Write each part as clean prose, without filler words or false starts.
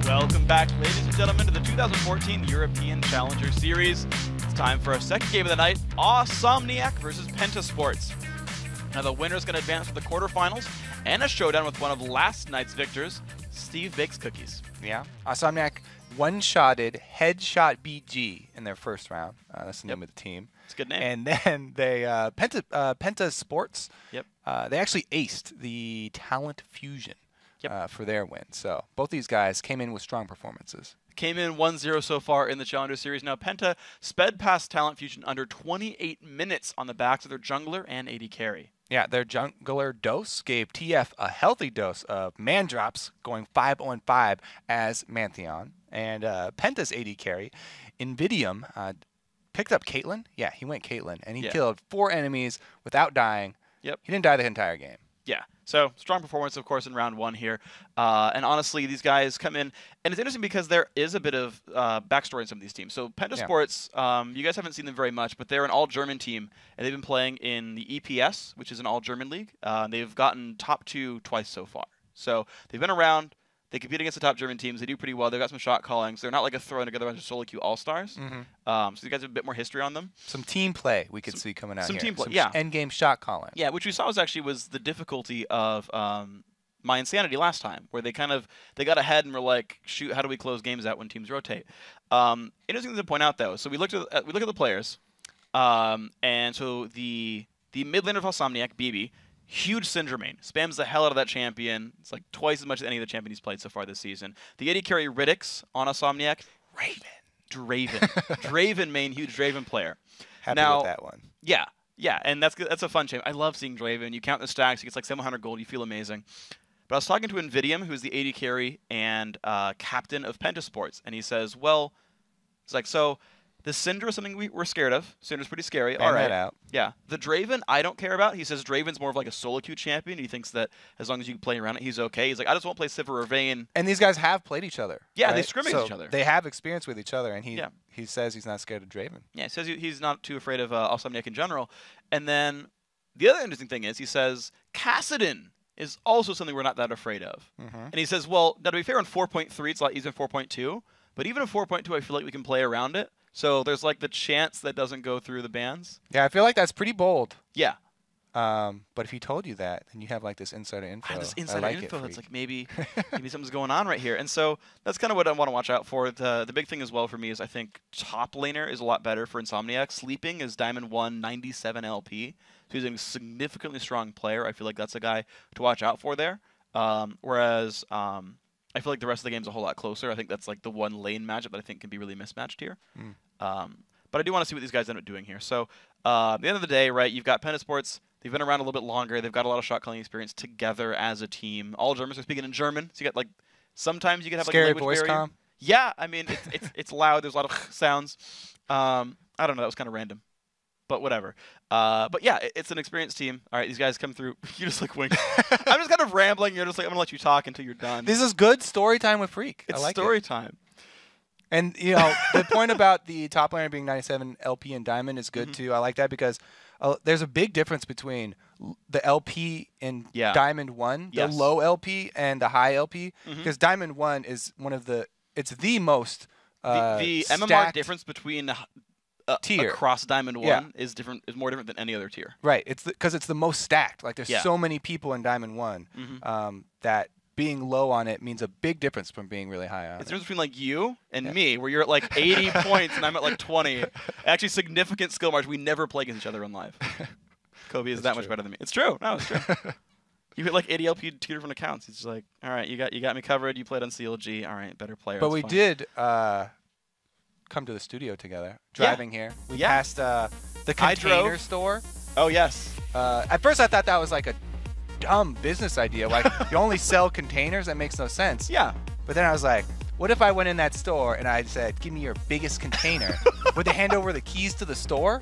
Welcome back, ladies and gentlemen, to the 2014 European Challenger Series. It's time for our second game of the night, Awesomniac versus Pentasports. Now the winner's going to advance to the quarterfinals and a showdown with one of last night's victors, Steve Bakes Cookies. Yeah, Awesomniac one-shotted Headshot BG in their first round. That's the name of the team. It's a good name. And then they Pentasports. Yep. They actually aced the Talent Fusion for their win. So both these guys came in with strong performances. Came in 1-0 so far in the Challenger Series. Now Penta sped past Talent Fusion under 28 minutes on the backs of their jungler and AD carry. Yeah, their jungler dose gave TF a healthy dose of man drops, going 5-on-5 as Mantheon. And Penta's AD carry, Invidium, picked up Caitlyn. Yeah, he went Caitlyn, and he killed 4 enemies without dying. Yep. He didn't die the entire game. Yeah, so strong performance, of course, in round 1 here. And honestly, these guys come in, and it's interesting because there is a bit of backstory in some of these teams. So Pentasports, you guys haven't seen them very much, but they're an all-German team, and they've been playing in the EPS, which is an all-German league. They've gotten top 2 twice so far. So they've been around. They compete against the top German teams. They do pretty well. They've got some shot calling, so they're not like a throwing together a bunch of solo queue all-stars. So you guys have a bit more history on them. Some team play we could see coming out here. Some team play, some end-game shot calling. Yeah, which we saw was the difficulty of My Insanity last time, where they got ahead and were like, shoot, how do we close games out when teams rotate? Interesting thing to point out, though. So we look at the players, and so the mid laner of Awesomniac, BB, huge Syndra main, spams the hell out of that champion. It's like twice as much as any of the champions he's played so far this season. The AD carry Riddix on Awesomniac, Draven main, huge Draven player. Happy with that one. Yeah, and that's a fun champ. I love seeing Draven. You count the stacks, he gets like 700 gold. You feel amazing. But I was talking to Invidium, who's the AD carry and captain of Pentasports, and he says, well, it's like, so the Syndra is something we're scared of. Syndra's pretty scary. All right. Out. Yeah. The Draven, I don't care about. He says Draven's more of like a solo queue champion. He thinks that as long as you can play around it, he's okay. He's like, I just won't play Sivir or Vayne. And these guys have played each other. Yeah, right? they scrimmage each other. They have experience with each other, and he says he's not scared of Draven. Yeah, he says he's not too afraid of Awesomniac in general. And then the other interesting thing is he says Kassadin is also something we're not that afraid of. And he says, well, now to be fair, in 4.3, it's a lot easier than 4.2. But even in 4.2, I feel like we can play around it. So there's like the chance that doesn't go through the bans. Yeah, I feel like that's pretty bold. Yeah. But if he told you that, then you have like this insider info. I have this insider info. It's like maybe something's going on right here. And so that's kind of what I want to watch out for. The big thing as well for me is I think top laner is a lot better for Insomniac. Sleeping is Diamond 1, 97 LP. So he's a significantly strong player. I feel like that's a guy to watch out for there. Whereas I feel like the rest of the game's a whole lot closer. I think that's like the one lane matchup that I think can be really mismatched here. But I do want to see what these guys end up doing here. So at the end of the day, right, you've got Pentasports. They've been around a little bit longer. They've got a lot of shot calling experience together as a team. All Germans are speaking in German. So you got like, sometimes you can have like a language voice barrier. com. Yeah, I mean, it's loud. There's a lot of sounds. I don't know. That was kind of random. But whatever. But yeah, it's an experienced team. All right, these guys come through. You just like wink. I'm just kind of rambling. You're just like, I'm going to let you talk until you're done. This is good story time with Freak. It's I like story time. And, you know, the point about the top laner being 97 LP and Diamond is good, too. I like that because there's a big difference between the LP in Diamond 1, the low LP, and the high LP. Because Diamond 1 is it's the most the MMR difference between tier across Diamond 1 is more different than any other tier. Right. It's because it's the most stacked. Like there's so many people in Diamond 1 that being low on it means a big difference from being really high on it. It's the difference between like you and me, where you're at like 80 points and I'm at like 20. Actually, significant skill margin. We never play against each other in live. Kobe is that much better than me. It's true. No, it's true. You hit like 80 LP 2 different accounts. It's just like, all right, you got me covered. You played on CLG. All right, better player. But we did come to the studio together, driving here. We passed the container store. Oh, yes. At first, I thought that was like a dumb business idea. Like, you only sell containers? That makes no sense. Yeah. But then I was like, what if I went in that store and I said, give me your biggest container? Would they hand over the keys to the store?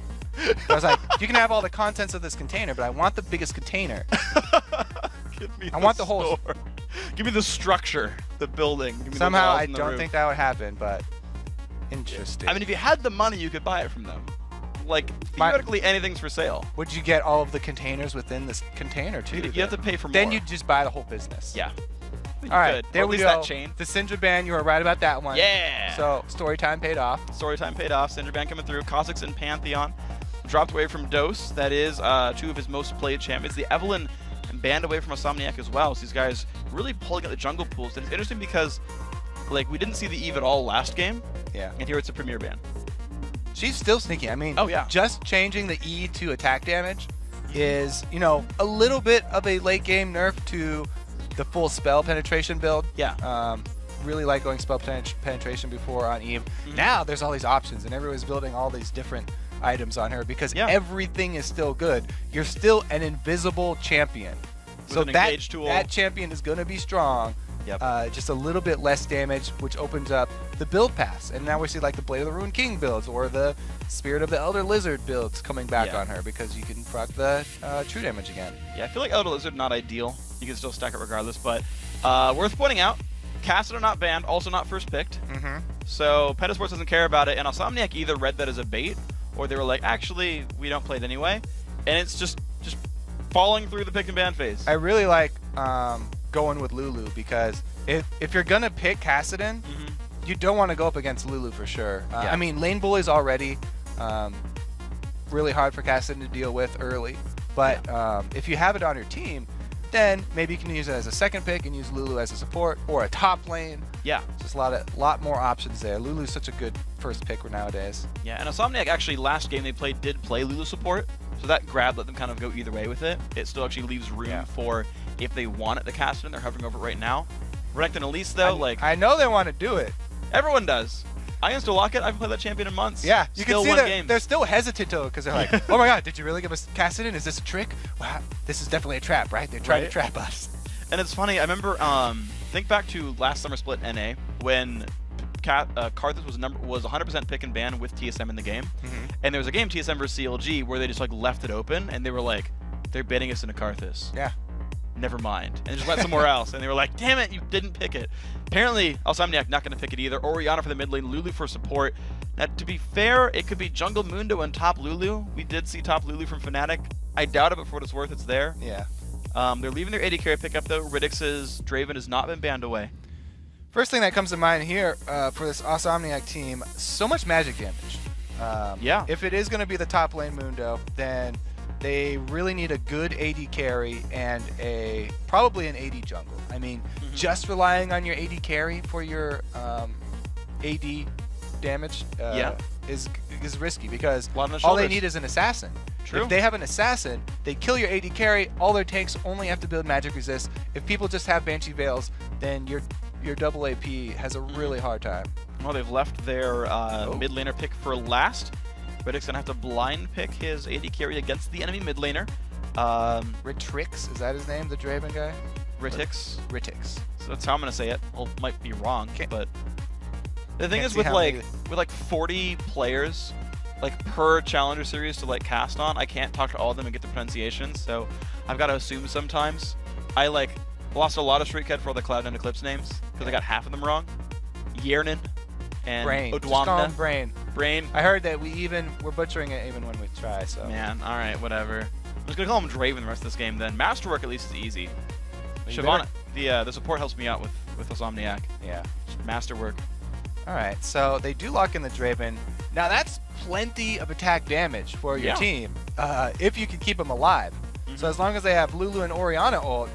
I was like, you can have all the contents of this container, but I want the biggest container. I want the whole store. Give me the structure, the building. Give me Somehow, the I don't think that would happen, but interesting. I mean, if you had the money, you could buy it from them. Like, theoretically, anything's for sale. Would you get all of the containers within this container, too? You have to pay for more. Then you'd just buy the whole business. Yeah. All right, there we go. That chain. The Syndra ban, you were right about that one. Yeah. So story time paid off. Story time paid off. Syndra ban coming through. Kha'Zix and Pantheon dropped away from Dose. That is 2 of his most played champions. The Evelynn banned away from Insomniac as well. So these guys really pulling at the jungle pools. And it's interesting because like we didn't see the Eve at all last game. Yeah. And here it's a Premier ban. She's still sneaky. I mean, oh yeah. Just changing the E to attack damage is, you know, a little bit of a late game nerf to the full spell penetration build. Yeah. Really like going spell penetration before on Eve. Now there's all these options and everyone's building all these different items on her because everything is still good. You're still an invisible champion. With so that champion is going to be strong. Yep. Just a little bit less damage, which opens up the build pass. And now we see like the Blade of the Ruined King builds or the Spirit of the Elder Lizard builds coming back on her because you can proc the true damage again. Yeah, I feel like Elder Lizard not ideal. You can still stack it regardless, but worth pointing out, Cassidon not banned, also not first picked. So Pentasports doesn't care about it, and Insomniac either read that as a bait or they were like, actually, we don't play it anyway. And it's just falling through the pick and ban phase. I really like going with Lulu because if you're gonna pick Cassidon, you don't want to go up against Lulu for sure. I mean, lane bully's already really hard for Cassidon to deal with early, but if you have it on your team, then maybe you can use it as a second pick and use Lulu as a support or a top lane. Yeah, just a lot more options there. Lulu's such a good first pick nowadays. Yeah, and Insomniac actually last game they played did play Lulu support, so that grab let them kind of go either way with it. It still actually leaves room for if they want it, the Cassidon. They're hovering over it right now. Renekton and Elise though, I know they want to do it. Everyone does. I insta lock it. I haven't played that champion in months. Yeah, you still can see they're still hesitant to it because they're like, oh my god, did you really give us Cassidon? Is this a trick? Wow, this is definitely a trap, right? They're trying to trap us. And it's funny, I remember, think back to last summer split NA when Karthus was 100% pick and ban with TSM in the game. And there was a game TSM versus CLG where they just like left it open and they were like, they're baiting us into Karthus. Yeah. Never mind. And just went somewhere else. And they were like, damn it, you didn't pick it. Apparently, Insomniac not going to pick it either. Orianna for the mid lane, Lulu for support. Now, to be fair, it could be Jungle Mundo and top Lulu. We did see top Lulu from Fnatic. I doubt it, but for what it's worth, it's there. Yeah. They're leaving their AD carry pickup, though. Riddix's Draven has not been banned away. First thing that comes to mind here for this Insomniac team, so much magic damage. Yeah. If it is going to be the top lane Mundo, then they really need a good AD carry and probably an AD jungle. I mean, just relying on your AD carry for your AD damage is risky because all they need is an assassin. True. If they have an assassin, they kill your AD carry. All their tanks only have to build magic resist. If people just have Banshee Veils, then your double AP has a really hard time. Well, they've left their mid laner pick for last. Riddick's going to have to blind pick his AD carry against the enemy mid laner. Ritrix, is that his name, the Draven guy? Rittix. So that's how I'm going to say it. Well, might be wrong, but the thing is with like 40 players like per challenger series to like cast on, I can't talk to all of them and get the pronunciations, so I've got to assume sometimes. I like lost a lot of street cred for all the Cloud and Eclipse names because I got half of them wrong. Yernin and Brain. Odwamna. Brain. I heard that we're butchering it even when we try, so. Man, alright, whatever. I'm just gonna call him Draven the rest of this game then. Masterwork at least is easy. Shyvana, the support helps me out with Insomniac. Yeah. Just Masterwork. Alright, so they do lock in the Draven. Now that's plenty of attack damage for your team, if you can keep them alive. So as long as they have Lulu and Orianna ult,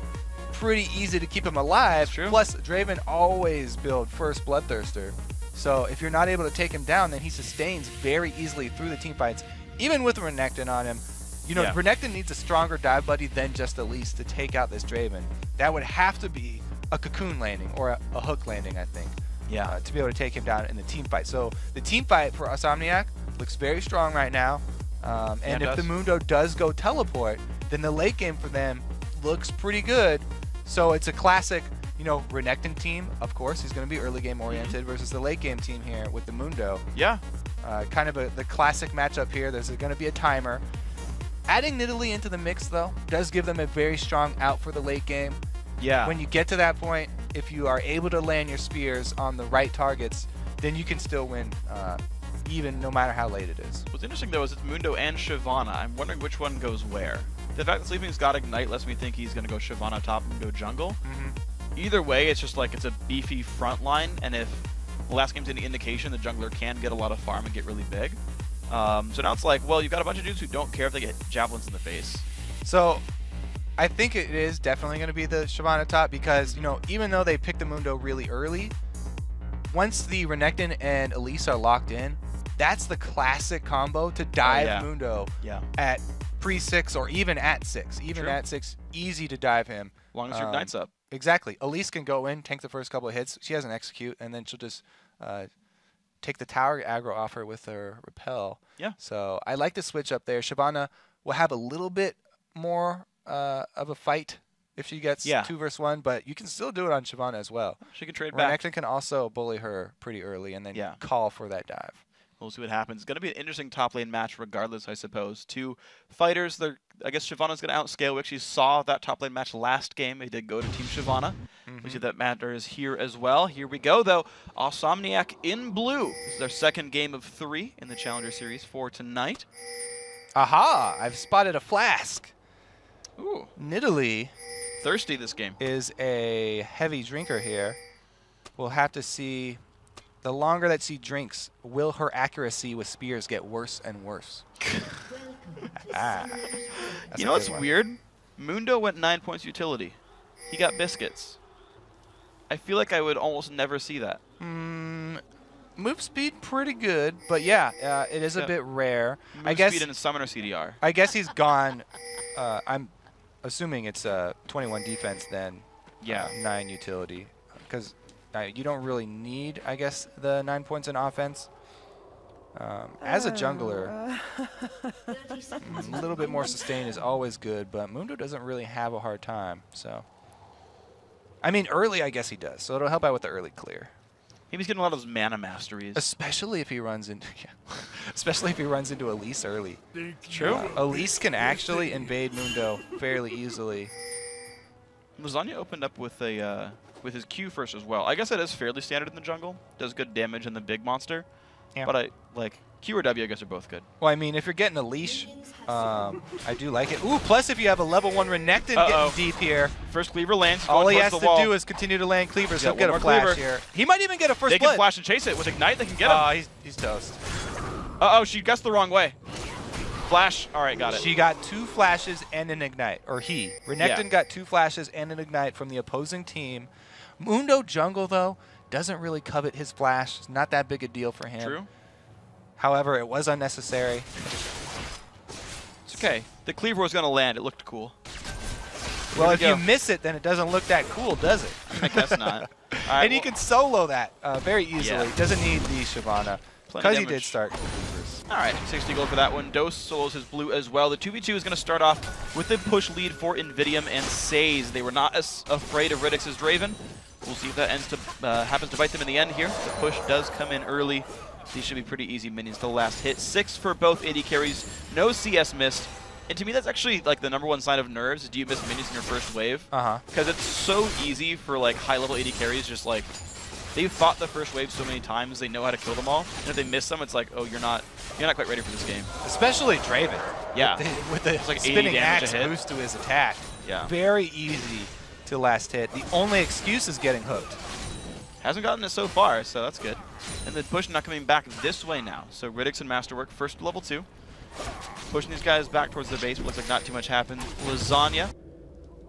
pretty easy to keep them alive. Plus, Draven always build first Bloodthirster. So if you're not able to take him down, then he sustains very easily through the team fights. Even with Renekton on him, you know, Renekton needs a stronger dive buddy than just Elise to take out this Draven. That would have to be a Cocoon landing or a Hook landing, I think, to be able to take him down in the team fight. So the team fight for Insomniac looks very strong right now. And if the Mundo does go teleport, then the late game for them looks pretty good. So it's a classic, you know, Renekton team, of course. He's going to be early game oriented versus the late game team here with the Mundo. Yeah. Kind of the classic matchup here. There's going to be a timer. Adding Nidalee into the mix, though, does give them a very strong out for the late game. Yeah. When you get to that point, if you are able to land your spears on the right targets, then you can still win, even no matter how late it is. What's interesting, though, is it's Mundo and Shyvana. I'm wondering which one goes where. The fact that Sleeping's got Ignite lets me think he's going to go Shyvana top and go jungle. Either way, it's just like it's a beefy front line, and if the last game's any indication, the jungler can get a lot of farm and get really big. So now it's like, well, you've got a bunch of dudes who don't care if they get javelins in the face. So I think it is definitely going to be the Shyvana top because, you know, even though they picked the Mundo really early, once the Renekton and Elise are locked in, that's the classic combo to dive Mundo at pre-6 or even at 6. Even at 6, easy to dive him. As long as your Ignite's up. Exactly. Elise can go in, tank the first couple of hits. She has an execute, and then she'll just take the tower aggro off her with her repel. Yeah. So I like the switch up there. Shyvana will have a little bit more of a fight if she gets 2 versus 1, but you can still do it on Shyvana as well. She can trade back. Renekton can also bully her pretty early and then call for that dive. We'll see what happens. It's going to be an interesting top lane match regardless, I suppose. 2 fighters. I guess Shyvana's going to outscale. We actually saw that top lane match last game. They did go to Team Shyvana. We see that matters here as well. Here we go, though. Insomniac in blue. This is their second game of 3 in the Challenger Series for tonight. Aha! I've spotted a flask. Ooh. Nidalee. Thirsty this game. Is a heavy drinker here. We'll have to see. The longer that she drinks, will her accuracy with spears get worse and worse? You know what's weird? Mundo went 9 points utility. He got biscuits. I feel like I would almost never see that. Move speed pretty good, but yeah, it is a bit rare. Move speed and summoner CDR. I guess he's gone. I'm assuming it's 21 defense then. 9 utility, because you don't really need, I guess, the 9 points in offense. As a jungler, a little bit more sustain is always good, but Mundo doesn't really have a hard time. So, I mean, early, I guess he does. So it'll help out with the early clear. Maybe he's getting a lot of those mana masteries. Especially if he runs into, especially if he runs into Elise early. True. Elise can actually invade Mundo fairly easily. Lasagna opened up with a with his Q first as well. I guess that is fairly standard in the jungle. Does good damage in the big monster. Yeah. But I like Q or W, I guess, are both good. Well, I mean, if you're getting a leash, I do like it. Ooh, plus if you have a level 1 Renekton getting deep here. First cleaver lands. All he has to do is continue to land cleavers. He'll get a flash here. He might even get a first blood. They can flash and chase it. With Ignite, they can get him. Oh, he's toast. Uh-oh, she guessed the wrong way. Flash. All right, got it. She got 2 flashes and an Ignite. Or he. Renekton got 2 flashes and an Ignite from the opposing team. Mundo jungle, though, doesn't really covet his flash. It's not that big a deal for him. True. However, it was unnecessary. It's okay. The cleaver was going to land. It looked cool. Well, if you miss it, then it doesn't look that cool, does it? I guess not. Right, and he can solo that very easily. Doesn't need the Shyvana. Because he did start cleavers. All right, 60 gold for that one. Dose solos his blue as well. The 2v2 is going to start off with the push lead for Invidium and Saze. They were not as afraid of Riddick's Draven. We'll see if that happens to bite them in the end here. The push does come in early. These should be pretty easy minions to the last hit. 6 for both AD carries. No CS missed. And to me, that's actually like the #1 sign of nerves is do you miss minions in your first wave? Because it's so easy for like high-level AD carries, just like they've fought the first wave so many times, they know how to kill them all. And if they miss them, it's like, oh, you're not quite ready for this game. Especially Draven. Yeah. With the like spinning axe boost to his attack. Yeah. Very easy to last hit. The only excuse is getting hooked. Hasn't gotten it so far, so that's good. And the push not coming back this way now. So Riddick's and Masterwork first to level 2. Pushing these guys back towards the base, but looks like not too much happened. Lasagna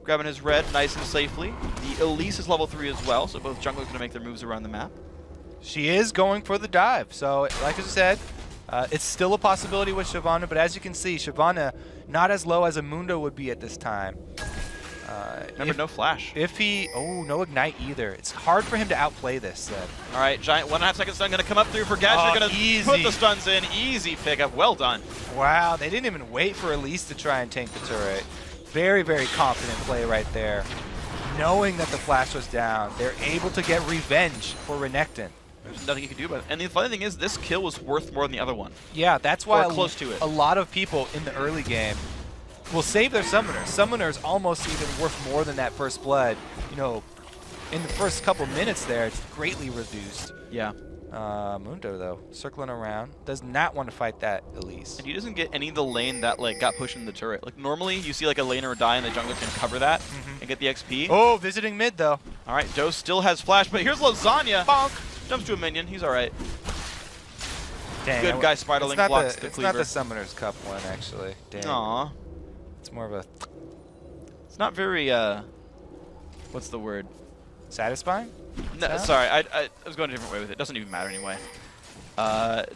grabbing his red nice and safely. The Elise is level 3 as well, so both junglers going to make their moves around the map. She is going for the dive. So, like I said, it's still a possibility with Shyvana, but as you can see, Shyvana not as low as a Mundo would be at this time. Remember, no flash. No Ignite either. It's hard for him to outplay this. All right, giant 1.5 second stun going to come up through for Gadget. Going to put the stuns in. Easy pickup. Well done. Wow, they didn't even wait for Elise to try and tank the turret. Very, very confident play right there. Knowing that the flash was down, they're able to get revenge for Renekton. There's nothing you can do about it. And the funny thing is, this kill was worth more than the other one. Yeah, that's why close to it. A lot of people in the early game will save their Summoners. Summoners almost even worth more than that first blood. You know, in the first couple minutes there, it's greatly reduced. Yeah. Mundo, though, circling around, does not want to fight that Elise. And he doesn't get any of the lane that like got pushed in the turret. Like normally, you see like a laner die and the jungler can cover that and get the XP. Oh, visiting mid, though. All right, Dose still has flash, but here's Lasagna. Bonk. Jumps to a minion. He's all right. Dang, good guy Spiderling blocks the It's cleaver. not the Summoner's Cup one, actually. Dang. Aw. It's more of a... It's not very, what's the word? Satisfying? No, sorry, I was going a different way with it. Doesn't even matter anyway.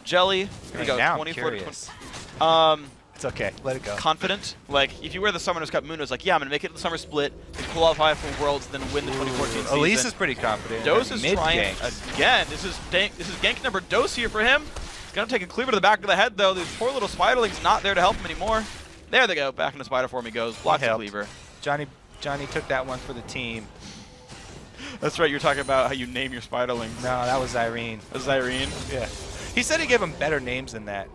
Jelly. Here we go. Now 24 I'm to curious. 20. It's okay. Let it go. Confident. Like, if you wear the Summoner's Cup, Mundo's like, yeah, I'm going to make it to the Summer Split, and qualify for Worlds, then win the 2014 season. Elise is pretty confident. Dose is trying ganks. again. This is gank number Dose here for him. He's going to take a cleaver to the back of the head, though. These poor little Spiderlings not there to help him anymore. There they go. Back into Spider form he goes. Blocks the cleaver. Johnny took that one for the team. That's right. You're talking about how you name your Spiderlings. No, that was Irene. That was Irene? Yeah. He said he gave them better names than that.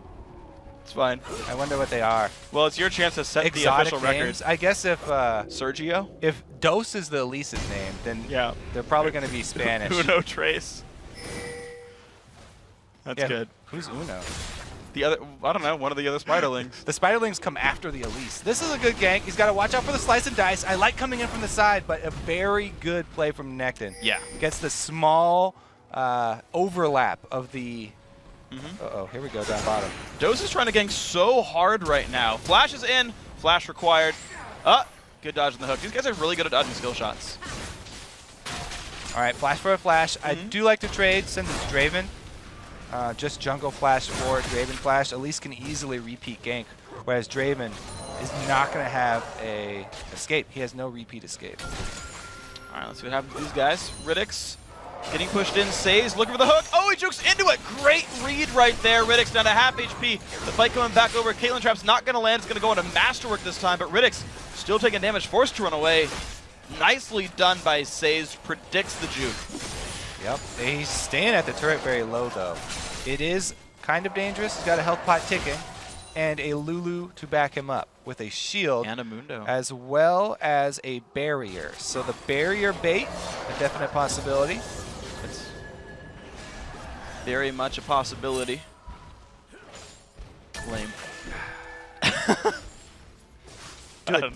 It's fine. I wonder what they are. Well, it's your chance to set Exotic the official names. record. I guess if Sergio? If Dose is the Elise's name, then yeah, they're probably going to be Spanish. Uno Trace. That's good. Who's Uno? The other, I don't know, one of the other Spiderlings. The Spiderlings come after the Elise. This is a good gank. He's got to watch out for the slice and dice. I like coming in from the side, but a very good play from Nectin. Yeah. Gets the small overlap of the... Uh-oh, here we go down bottom. Dose is trying to gank so hard right now. Flash is in. Flash required. Good dodge on the hook. These guys are really good at dodging skill shots. All right, flash for a flash. I do like to trade since it's Draven. Just jungle flash for Draven flash. Elise can easily repeat gank, whereas Draven is not going to have a escape. He has no repeat escape. All right, let's see what happens to these guys. Riddick's getting pushed in. Says looking for the hook. Oh, he jukes into it. Great read right there. Riddick's down to half HP. The fight coming back over. Caitlyn Trap's not going to land. It's going to go into Masterwork this time, but Riddick's still taking damage. Forced to run away. Nicely done by Says. Predicts the juke. Yep, he's staying at the turret very low, though. It is kind of dangerous. He's got a health pot ticking, and a Lulu to back him up with a shield. And a Mundo. As well as a barrier. So the barrier bait, a definite possibility. It's very much a possibility. Lame.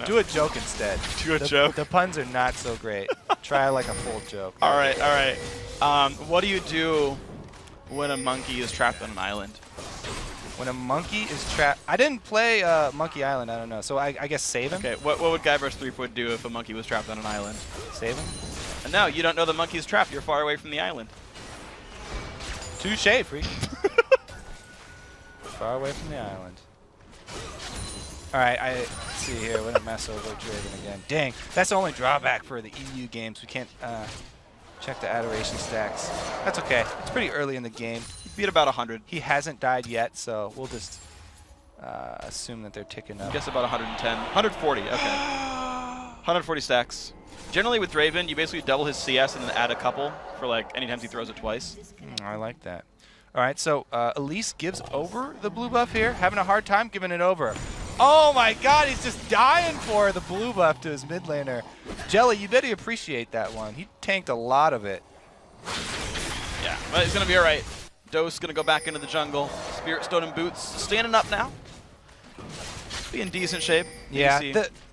Do a joke instead. Do a joke? The puns are not so great. Try like a full joke. All right, all right. What do you do when a monkey is trapped on an island? When a monkey is trapped... I didn't play Monkey Island, I don't know. So I guess save him? Okay, what would Guy vs. 3-Foot do if a monkey was trapped on an island? Save him? No, you don't know the monkey's trapped. You're far away from the island. Touché, freak. Far away from the island. All right, let's see here. We're gonna mess over Draven again. Dang, that's the only drawback for the EU games. We can't check the adoration stacks. That's okay. It's pretty early in the game. He beat about 100. He hasn't died yet, so we'll just assume that they're ticking up. I guess about 110. 140, okay. 140 stacks. Generally with Draven, you basically double his CS and then add a couple for like anytime he throws it twice. I like that. All right, so Elise gives over the blue buff here. Having a hard time giving it over. Oh my god, he's just dying for the blue buff to his mid laner. Jelly, you better appreciate that one. He tanked a lot of it. Yeah, but he's going to be all right. Dose going to go back into the jungle. Spirit Stone and Boots standing up now. Be in decent shape. Yeah,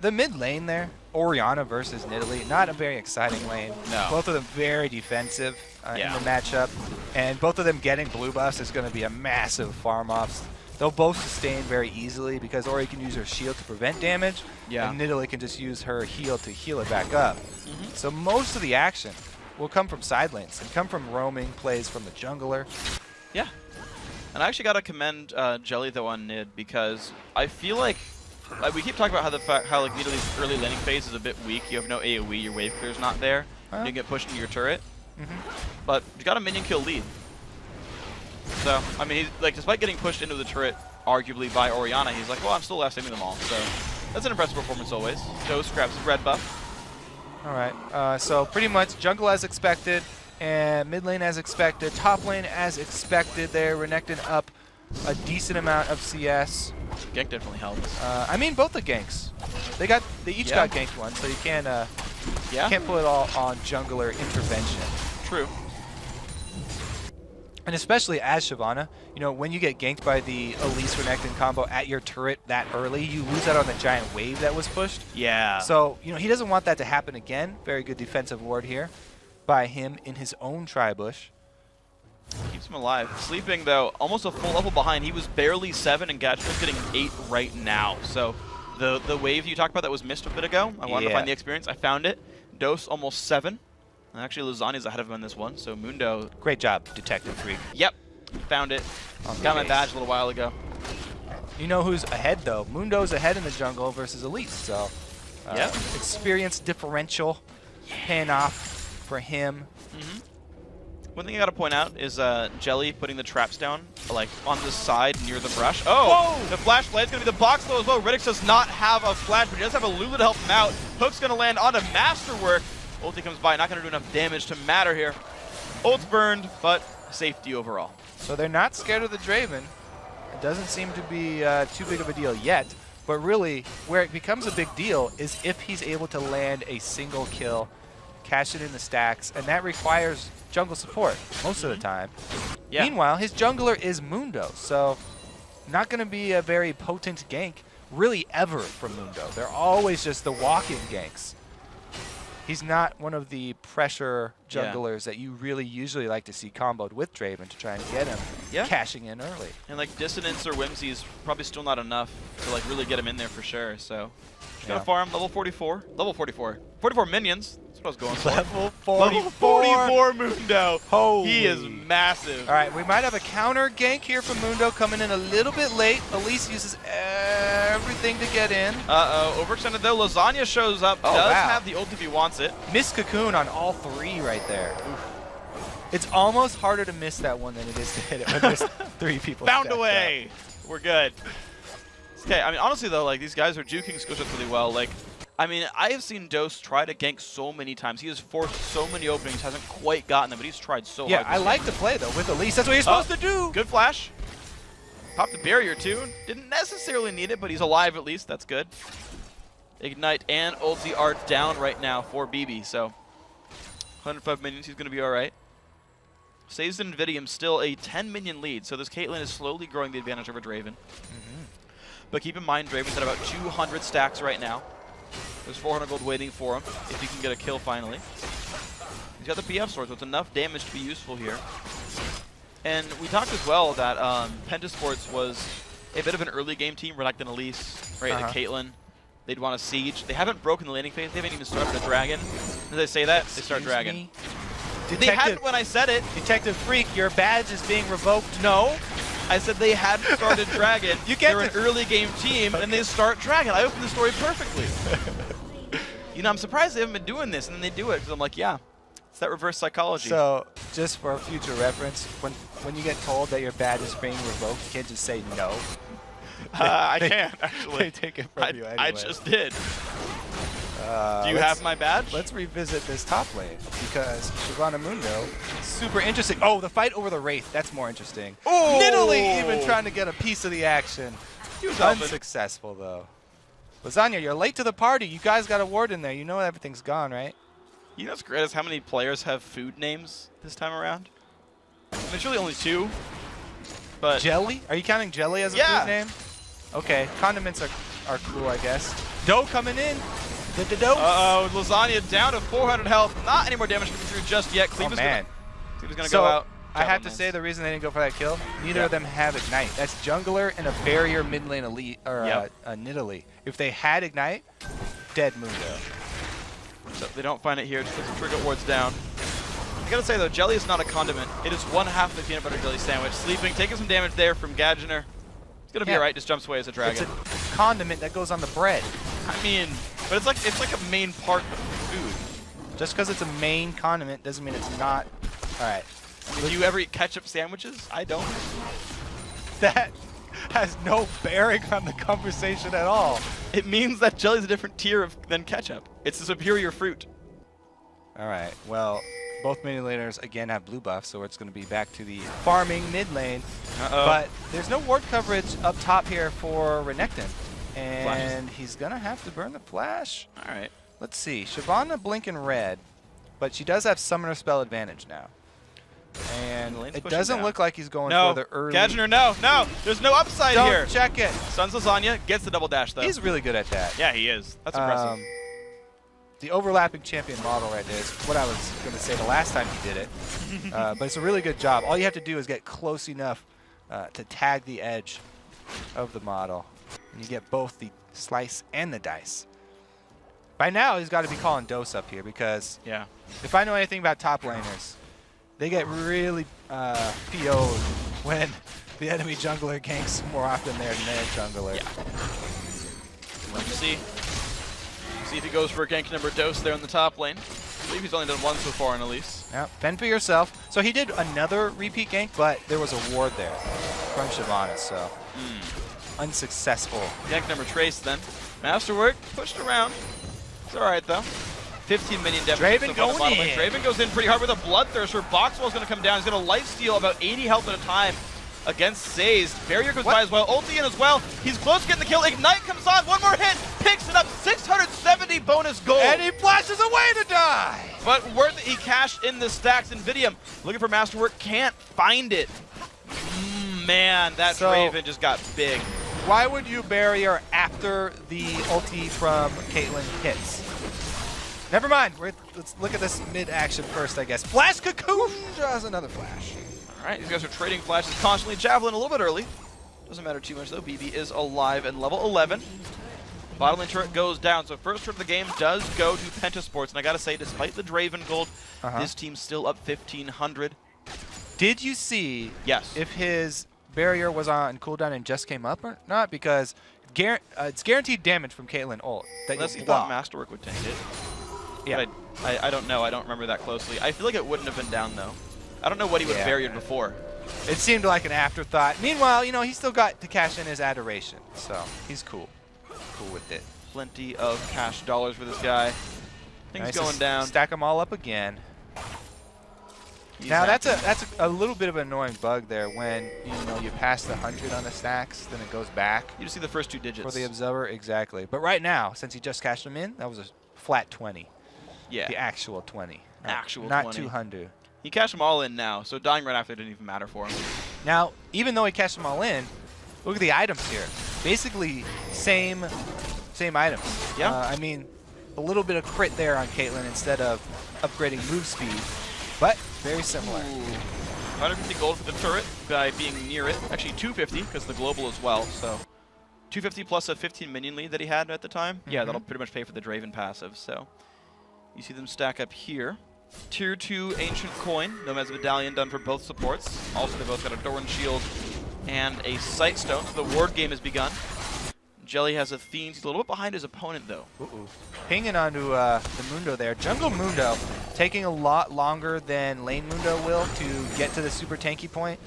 the mid lane there, Orianna versus Nidalee, not a very exciting lane. No. Both of them very defensive in the matchup, and both of them getting blue buffs is going to be a massive farm offs. They'll both sustain very easily because Ori can use her shield to prevent damage, and Nidalee can just use her heal to heal it back up. So most of the action will come from side lanes and come from roaming plays from the jungler. Yeah. And I actually got to commend Jelly, though, on Nid because I feel like we keep talking about how like Nidalee's early laning phase is a bit weak. You have no AoE, your wave clear's not there. You get pushed into your turret. But you got a minion kill lead. So, I mean, he's, like, despite getting pushed into the turret, arguably by Orianna, he's like, well, I'm still last saving them all. So, that's an impressive performance always. Dose grabs his red buff. All right, so pretty much jungle as expected, and mid lane as expected, top lane as expected there. Renekton up a decent amount of CS. Gank definitely helps. I mean, both the ganks. They each got ganked one, so you can't put it all on jungler intervention. True. And especially as Shyvana, you know, when you get ganked by the Elise Renekton combo at your turret that early, you lose out on the giant wave that was pushed. Yeah. So, you know, he doesn't want that to happen again. Very good defensive ward here. by him in his own tri-bush. Keeps him alive. Sleeping, though, almost a full level behind. He was barely 7, and Gadgener's getting 8 right now. So the wave you talked about that was missed a bit ago, I wanted to find the experience. I found it. Dose almost 7. And actually, Lasagna's ahead of him in this one. So Mundo. Great job, Detective Freak. Yep. Found it. Got my badge a little while ago. You know who's ahead, though? Mundo's ahead in the jungle versus Elise. So experience differential paying off for him. One thing I gotta point out is Jelly putting the traps down, like on the side near the brush. Oh, whoa! The flash blad's gonna be the box though as well. Riddick does not have a flash, but he does have a Lulu to help him out. Hook's gonna land onto Masterwork. Ulti comes by, not gonna do enough damage to matter here. Ult's burned, but safety overall. So they're not scared of the Draven. It doesn't seem to be too big of a deal yet, but really where it becomes a big deal is if he's able to land a single kill, cash it in the stacks, and that requires jungle support most of the time. Meanwhile, his jungler is Mundo, so not going to be a very potent gank really ever from Mundo. They're always just the walk-in ganks. He's not one of the pressure junglers that you really usually like to see comboed with Draven to try and get him cashing in early. And like Dissonance or Whimsy is probably still not enough to like really get him in there for sure. So just gonna farm level 44. Level 44. 44 minions. That's what I was going for. Level 44. Level 44 Mundo. Holy. He is massive. All right, we might have a counter gank here from Mundo coming in a little bit late. Elise uses everything to get in. Overextended though. Lasagna shows up. Does have the ult if he wants it. Miss Cocoon on all 3 right there. It's almost harder to miss that one than it is to hit it when there's 3 people. Found a way. We're good. Okay, I mean, honestly though, like these guys are juking skill shots really well. Like, I mean, I have seen Dose try to gank so many times. He has forced so many openings, hasn't quite gotten them, but he's tried so hard. Yeah, I like to play though with Elise. That's what you're supposed to do. Good flash. Popped the barrier too. Didn't necessarily need it, but he's alive at least. That's good. Ignite and ulti are down right now for BB, so 105 minions, he's going to be all right. Saves and Invidium still a 10 minion lead, so this Caitlyn is slowly growing the advantage over Draven. But keep in mind, Draven's at about 200 stacks right now. There's 400 gold waiting for him if he can get a kill finally. He's got the PF sword, so it's enough damage to be useful here. And we talked as well that Pentasports was a bit of an early game team, Renekton Elise, right, and Caitlyn. They'd want to siege. They haven't broken the landing phase. They haven't even started a dragon. As I say that, they start dragon. They hadn't when I said it. Detective Freak, your badge is being revoked. No. I said they hadn't started dragon. They're an early game team, and they start dragon. I opened the story perfectly. You know, I'm surprised they haven't been doing this, and then they do it. Because I'm like, yeah, it's that reverse psychology. So, just for future reference, when you get told that your badge is being revoked, you can't just say no. I can't, actually. They take it from you anyway. I just did. Do you have my badge? Let's revisit this top lane, because Shyvana Mundo, super interesting. Oh, the fight over the Wraith, that's more interesting. Oh! Nidalee even trying to get a piece of the action. He was unsuccessful, though. Lasagna, you're late to the party. You guys got a ward in there. You know everything's gone, right? You know what's great is how many players have food names this time around? I mean, it's really only 2. But Jelly? Are you counting Jelly as a food name? Okay, condiments are cool, I guess. Dough coming in. Uh-oh, Lasagna down to 400 health. Not any more damage coming through just yet. Cleaver's gonna go out. I have to say the reason they didn't go for that kill, neither of them have Ignite. That's jungler and a barrier mid lane elite, or a Nidalee. If they had Ignite, dead Mundo. So they don't find it here, just puts the trigger wards down. I gotta say though, Jelly is not a condiment. It is 1/2 the peanut butter jelly sandwich. Sleeping, taking some damage there from Gadgener. It's gonna be alright, just jumps away as a dragon. It's a condiment that goes on the bread. I mean, but it's like a main part of food. Just because it's a main condiment doesn't mean it's not. Alright. Do you ever eat ketchup sandwiches? I don't. That has no bearing on the conversation at all. It means that jelly's a different tier than ketchup. It's a superior fruit. Alright, well, both mid laners again have blue buffs, so it's going to be back to the farming mid lane. But there's no ward coverage up top here for Renekton. And he's going to have to burn the flash. Alright. Let's see. Shyvana blinking red, but she does have summoner spell advantage now. And it doesn't look like he's going for the early. Gadgener, no. There's no upside here. Don't check it. Stuns Lasagna, gets the double dash though. He's really good at that. Yeah, he is. That's impressive. the overlapping champion model right there is what I was going to say the last time he did it. But it's a really good job. All you have to do is get close enough to tag the edge of the model. And you get both the slice and the dice. By now, he's got to be calling dose up here because if I know anything about top laners, they get really PO'd when the enemy jungler ganks more often there than their jungler. Let's see. See if he goes for a gank number dose there in the top lane. I believe he's only done one so far in Elise. Yeah, fend for yourself. So he did another repeat gank, but there was a ward there from Shyvana, so unsuccessful. Gank number trace then. Masterwork pushed around. It's all right though. 15 minion damage. Draven going in. Draven goes in pretty hard with a Bloodthirster. Boxwell's going to come down. He's going to lifesteal about 80 health at a time against Sazed. Barrier goes by as well. Ulti in as well. He's close to getting the kill. Ignite comes on. One more hit. Picks it up. 670 bonus gold. And he flashes away to die. But worth it. He cashed in the stacks. Invidium looking for Masterwork. Can't find it. Man, that Draven just got big. Why would you Barrier after the ulti from Caitlyn hits? Never mind. Let's look at this mid-action first, I guess. Flash Cocoon draws another flash. All right, these guys are trading flashes constantly. Javelin a little bit early. Doesn't matter too much, though. BB is alive and level 11. Bottom lane turret goes down, so first turret of the game does go to Pentasports. And I got to say, despite the Draven gold, this team's still up 1,500. Did you see yes. if his Barrier was on cooldown and just came up or not? Because it's guaranteed damage from Caitlyn ult. Unless he thought Masterwork would tank it. Yeah. But I don't know. I don't remember that closely. I feel like it wouldn't have been down, though. I don't know what he would have barriered before. It seemed like an afterthought. Meanwhile, you know, he still got to cash in his adoration, so he's cool. Cool with it. Plenty of cash dollars for this guy. Things going down. Stack them all up again. Now that's a little bit of an annoying bug there when you pass the 100 on the stacks, then it goes back. You just see the first 2 digits. For the observer, exactly. But right now, since he just cashed them in, that was a flat 20. Yeah. The actual 20. Actual 20. Not 200. He cashed them all in now, so dying right after didn't even matter for him. Now, even though he cashed them all in, look at the items here. Basically, same items. Yeah. I mean, a little bit of crit there on Caitlyn instead of upgrading move speed, but very similar. 150 gold for the turret by being near it. Actually, 250 because the global as well. So 250 plus a 15 minion lead that he had at the time. Yeah, that'll pretty much pay for the Draven passive. So you see them stack up here. Tier 2 Ancient Coin, Nomad's Medallion done for both supports. Also, they both got a Doran Shield and a Sight Stone, so the ward game has begun. Jelly has a Fiend. He's a little bit behind his opponent, though. Hanging onto the Mundo there. Jungle Mundo taking a lot longer than Lane Mundo will to get to the super tanky point.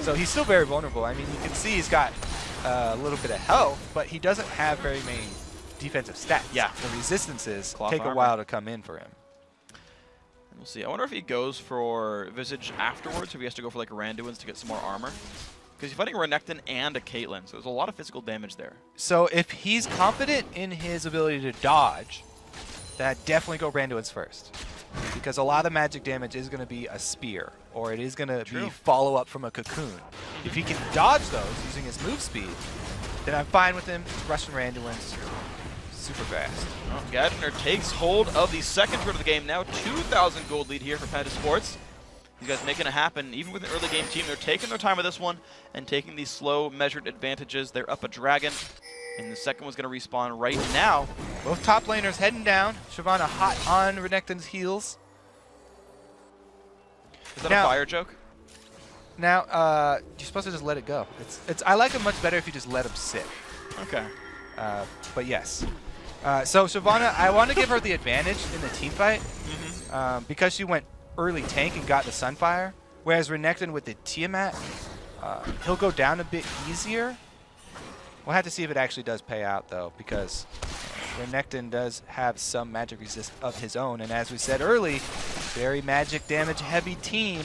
So he's still very vulnerable. I mean, you can see he's got a little bit of health, but he doesn't have very many defensive stats. Yeah. The resistances take a while to come in for him. We'll see. I wonder if he goes for Visage afterwards, or if he has to go for like Randuin's to get some more armor. Because he's fighting a Renekton and a Caitlyn, so there's a lot of physical damage there. So if he's confident in his ability to dodge, then I'd definitely go Randuin's first. Because a lot of the magic damage is going to be a spear, or it is going to be follow-up from a cocoon. If he can dodge those using his move speed, then I'm fine with him rushing Randuin's super fast. Well, Gadgener takes hold of the second turret of the game now. 2,000 gold lead here for Pentasports. These guys making it happen. Even with an early game team, they're taking their time with this one and taking these slow, measured advantages. They're up a dragon, and the second one's going to respawn right now. Both top laners heading down. Shyvana hot on Renekton's heels. Is that a fire joke? Now, you're supposed to just let it go. I like it much better if you just let him sit. Okay. But yes. So Shyvana, I want to give her the advantage in the team fight because she went early tank and got the Sunfire, whereas Renekton with the Tiamat, he'll go down a bit easier. We'll have to see if it actually does pay out, though, because Renekton does have some magic resist of his own, and as we said early, very magic damage heavy team.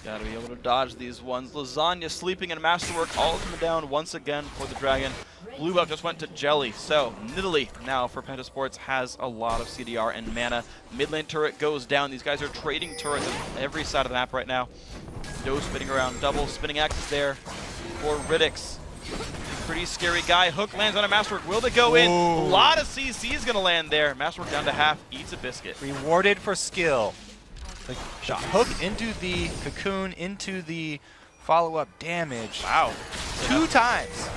Gotta be able to dodge these ones. Lasagna sleeping in Masterwork, all coming down once again for the Dragon. Blue buff just went to Jelly, so Nidalee now for Pentasports has a lot of CDR and mana. Mid lane turret goes down. These guys are trading turrets on every side of the map right now. Doe spinning around, double spinning axes there for Riddix. Pretty scary guy. Hook lands on a Masterwork. Will they go in? A lot of CC is going to land there. Masterwork down to half. Eats a biscuit. Rewarded for skill. Like shot hook into the cocoon, into the follow-up damage. Wow. 2 times.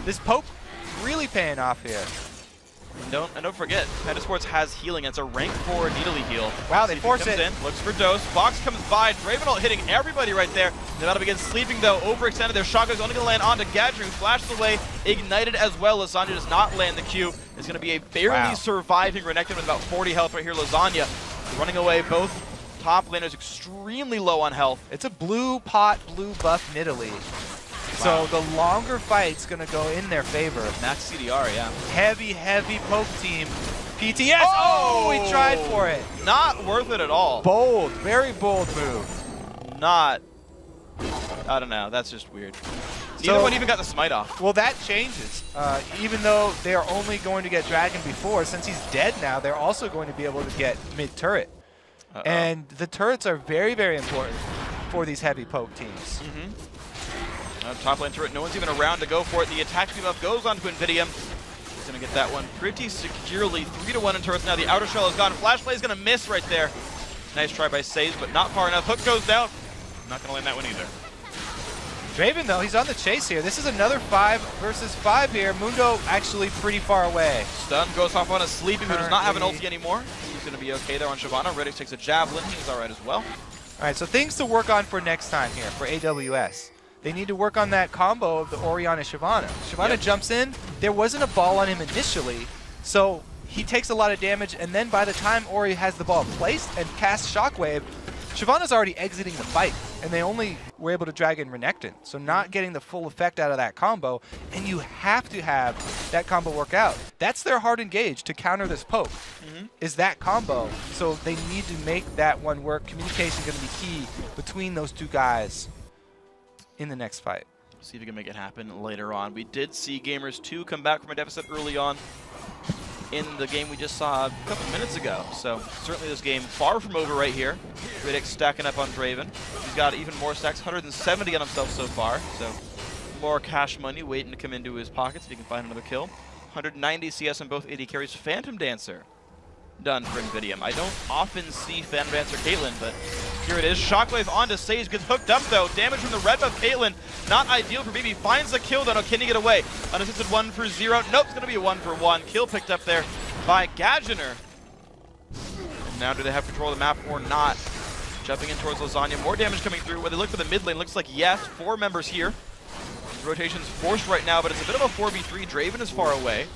This poke really paying off here. And don't forget, Panda Sports has healing. It's a rank 4 Needly heal. Wow, they force it. In, looks for dose. Fox comes by. Dravenult hitting everybody right there. They're about to begin sleeping though. Overextended. Their shotgun's only going to land onto Gadger, who flashes away. Ignited as well. Lasagna does not land the Q. It's going to be a barely surviving Renekton with about 40 health right here. Lasagna running away. Both top laners extremely low on health. It's a blue pot, blue buff Nidalee. Wow. So the longer fight's going to go in their favor. Max CDR, yeah. Heavy, heavy poke team. PTS! Oh, he tried for it. Not worth it at all. Bold, very bold move. Not, I don't know, that's just weird. Neither one even got the smite off. Well, that changes. Even though they are only going to get Dragon before, since he's dead now, they're also going to be able to get mid-turret. And the turrets are very, very important for these heavy poke teams. Top lane turret, no one's even around to go for it. The attack debuff goes on to Invidium. He's going to get that one pretty securely. 3-1 in turrets now. The outer shell is gone. Flash play is going to miss right there. Nice try by Sage, but not far enough. Hook goes down. Not going to land that one either. Draven, though, he's on the chase here. This is another 5 versus 5 here. Mundo actually pretty far away. Stun goes off on a Sleeping, who does not have an ulti anymore. He's going to be okay there on Shyvana. Redix takes a Javelin. He's all right as well. All right, so things to work on for next time here for AWS. They need to work on that combo of the Orianna Shyvana. Shyvana jumps in. There wasn't a ball on him initially, so he takes a lot of damage, and then by the time Ori has the ball placed and casts Shockwave, Shyvana's already exiting the fight, and they only were able to drag in Renekton, so not getting the full effect out of that combo, and you have to have that combo work out. That's their hard engage to counter this poke, is that combo, so they need to make that one work. Communication is going to be key between those two guys in the next fight. See if we can make it happen later on. We did see Gamers 2 come back from a deficit early on in the game we just saw a couple minutes ago. So certainly this game far from over right here. Riddick stacking up on Draven. He's got even more stacks, 170 on himself so far. So more cash money waiting to come into his pockets if he can find another kill. 190 CS on both AD carries. Phantom Dancer done for Invidium. I don't often see Phantom Dancer Caitlyn, but here it is. Shockwave onto Sage, gets hooked up though. Damage from the red buff Caitlyn, not ideal for BB. Finds the kill though. No, can he get away? Unassisted 1 for 0. Nope, it's going to be a 1 for 1. Kill picked up there by Gadgener. And now do they have control of the map or not? Jumping in towards Lasagna. More damage coming through. When they look for the mid lane, looks like yes. 4 members here. Rotation's forced right now, but it's a bit of a 4v3. Draven is far away.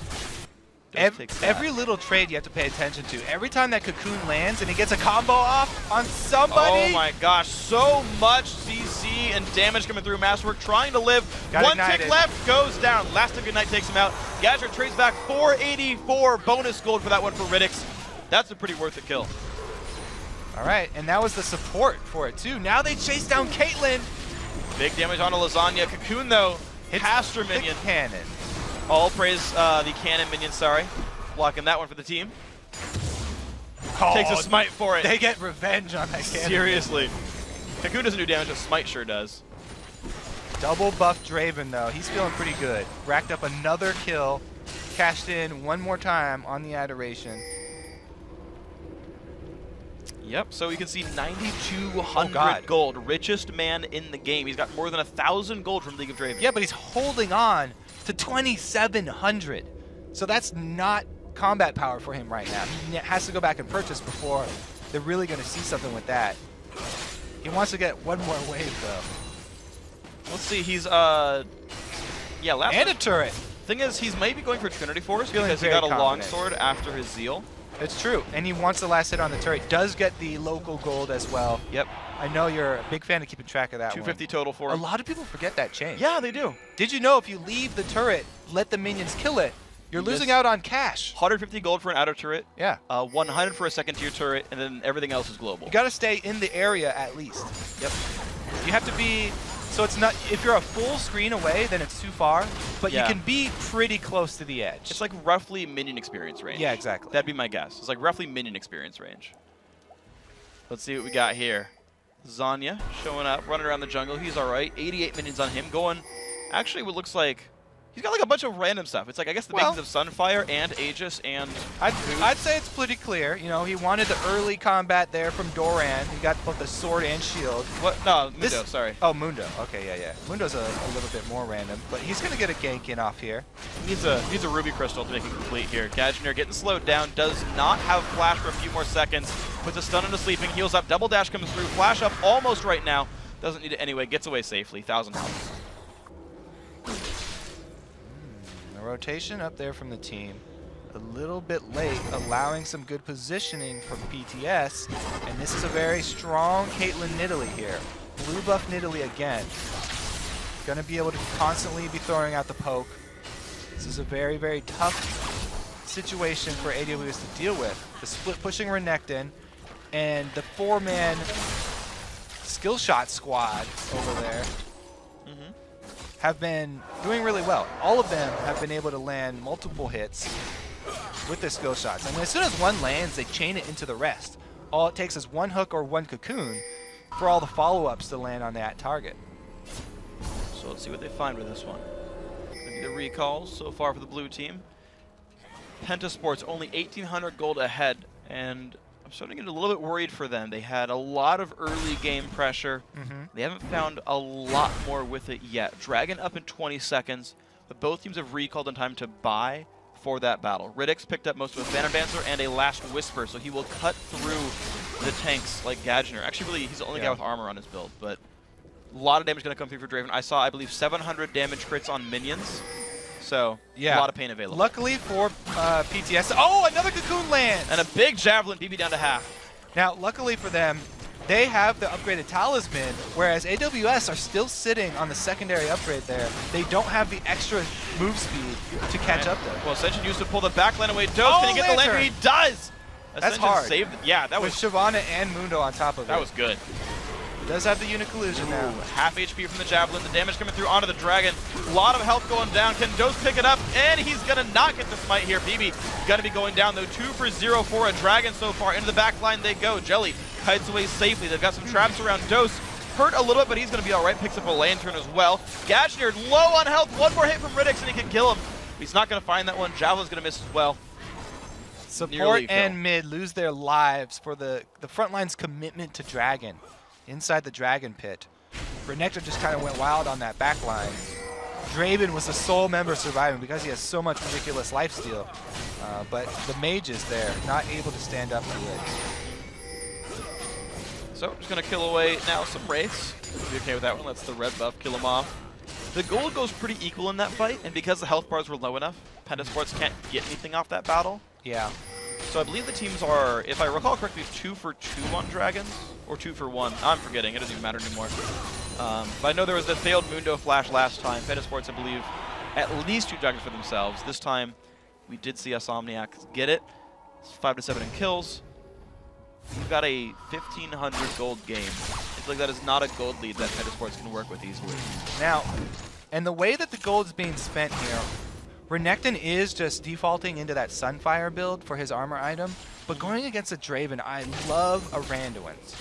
Every little trade you have to pay attention to. Every time that cocoon lands and he gets a combo off on somebody. Oh my gosh, so much CC and damage coming through. Masterwork trying to live. One tick left, goes down. Last of Ignite takes him out. Gadget trades back 484 bonus gold for that one for Riddix. That's a pretty worth it kill. All right, and that was the support for it too. Now they chase down Caitlyn. Big damage onto Lasagna. Cocoon though, hits her minion. Cannon. All praise the cannon minion, sorry. Blocking that one for the team. Takes a smite for it. They get revenge on that cannon. Seriously. Cocoon doesn't do damage, but smite sure does. Double buff Draven though. He's feeling pretty good. Racked up another kill. Cashed in one more time on the Adoration. Yep, so you can see 9,200 gold. Richest man in the game. He's got more than 1,000 gold from League of Draven. Yeah, but he's holding on to 2,700. So that's not combat power for him right now. He has to go back and purchase before they're really going to see something with that. He wants to get one more wave, though. Let's see, he's, yeah, last and a turret. Thing is, he's maybe going for Trinity Force because he got a longsword after his Zeal. It's true, and he wants the last hit on the turret. Does get the local gold as well. Yep. I know you're a big fan of keeping track of that 250 total for him. A lot of people forget that change. Yeah, they do. Did you know if you leave the turret, let the minions kill it, you're losing out on cash? 150 gold for an outer turret. Yeah. 100 for a second tier turret, and then everything else is global. You got to stay in the area at least. Yep. You have to be, so it's not, if you're a full screen away, then it's too far, but you can be pretty close to the edge. It's like roughly minion experience range. Yeah, exactly. That'd be my guess. It's like roughly minion experience range. Let's see what we got here. Zanya showing up, running around the jungle. He's all right. 88 minions on him, going actually what looks like He's got like a bunch of random stuff. It's like, I guess the makings of Sunfire and Aegis and I'd say it's pretty clear. You know, he wanted the early combat there from Doran. He got both the sword and shield. What? No, Mundo, sorry. Oh, Mundo. Okay, yeah. Mundo's a little bit more random, but he's going to get a gank in off here. He needs a Ruby Crystal to make it complete here. Gadgeneer getting slowed down, does not have Flash for a few more seconds. Puts a stun into sleeping, heals up, double dash comes through, Flash up almost right now. Doesn't need it anyway, gets away safely, 1,000 health. Rotation up there from the team. A little bit late, allowing some good positioning from PTS. And this is a very strong Caitlyn Nidalee here. Blue buff Nidalee again. Going to be able to constantly be throwing out the poke. This is a very, very tough situation for AWS to deal with. The split pushing Renekton and the 4-man skill shot squad over there. Have been doing really well. All of them have been able to land multiple hits with their skill shots. And as soon as one lands, they chain it into the rest. All it takes is one hook or one cocoon for all the follow-ups to land on that target. So let's see what they find with this one. Maybe the recalls so far for the blue team. Pentasports only 1,800 gold ahead, and I'm starting to get a little bit worried for them. They had a lot of early game pressure. They haven't found a lot more with it yet. Dragon up in 20 seconds, but both teams have recalled in time to buy for that battle. Riddick's picked up most of a Phantom Dancer and a Last Whisper, so he will cut through the tanks like Gadgeneer. Actually, really, he's the only guy with armor on his build, but a lot of damage going to come through for Draven. I saw, I believe, 700 damage crits on minions. So, a lot of pain available. Luckily for PTS, oh, another Cocoon lands! And a big Javelin, BB down to half. Now, luckily for them, they have the upgraded Talisman, whereas AWS are still sitting on the secondary upgrade there. They don't have the extra move speed to catch up there. Well, Ascension used to pull the backline away. Dose, can he get the Lantern? He does! That's hard. Saved, yeah, that was... With Shyvana and Mundo on top of it. That was good. It does have the Unique Illusion now. Half HP from the Javelin, the damage coming through onto the Dragon. A lot of health going down. Can Dose pick it up? And he's going to not get the smite here. BB going to be going down, though. 2 for 0 for a Dragon so far. Into the back line they go. Jelly kites away safely. They've got some traps around Dose. Hurt a little bit, but he's going to be all right. Picks up a Lantern as well. Gadgeneer low on health. One more hit from Riddick and he can kill him. He's not going to find that one. Javelin's going to miss as well. Support and mid lose their lives for the front line's commitment to Dragon. Inside the Dragon Pit. Renekton just kind of went wild on that back line. Draven was the sole member surviving because he has so much ridiculous lifesteal. But the mage is there, not able to stand up to it. So, just going to kill away now some Wraiths. Be okay with that one. Let's the red buff kill him off. The gold goes pretty equal in that fight, and because the health bars were low enough, Pentasports can't get anything off that battle. Yeah. So I believe the teams are, if I recall correctly, 2 for 2 on Dragons, or 2 for 1. I'm forgetting. It doesn't even matter anymore. But I know there was the failed Mundo Flash last time. Pentasports, I believe, at least 2 Dragons for themselves. This time, we did see Insomniac get it. It's 5 to 7 in kills. We've got a 1,500 gold game. It's like that is not a gold lead that Pentasports can work with easily. Now, and the way that the gold is being spent here, Renekton is just defaulting into that Sunfire build for his armor item, but going against a Draven, I love a Randuin's.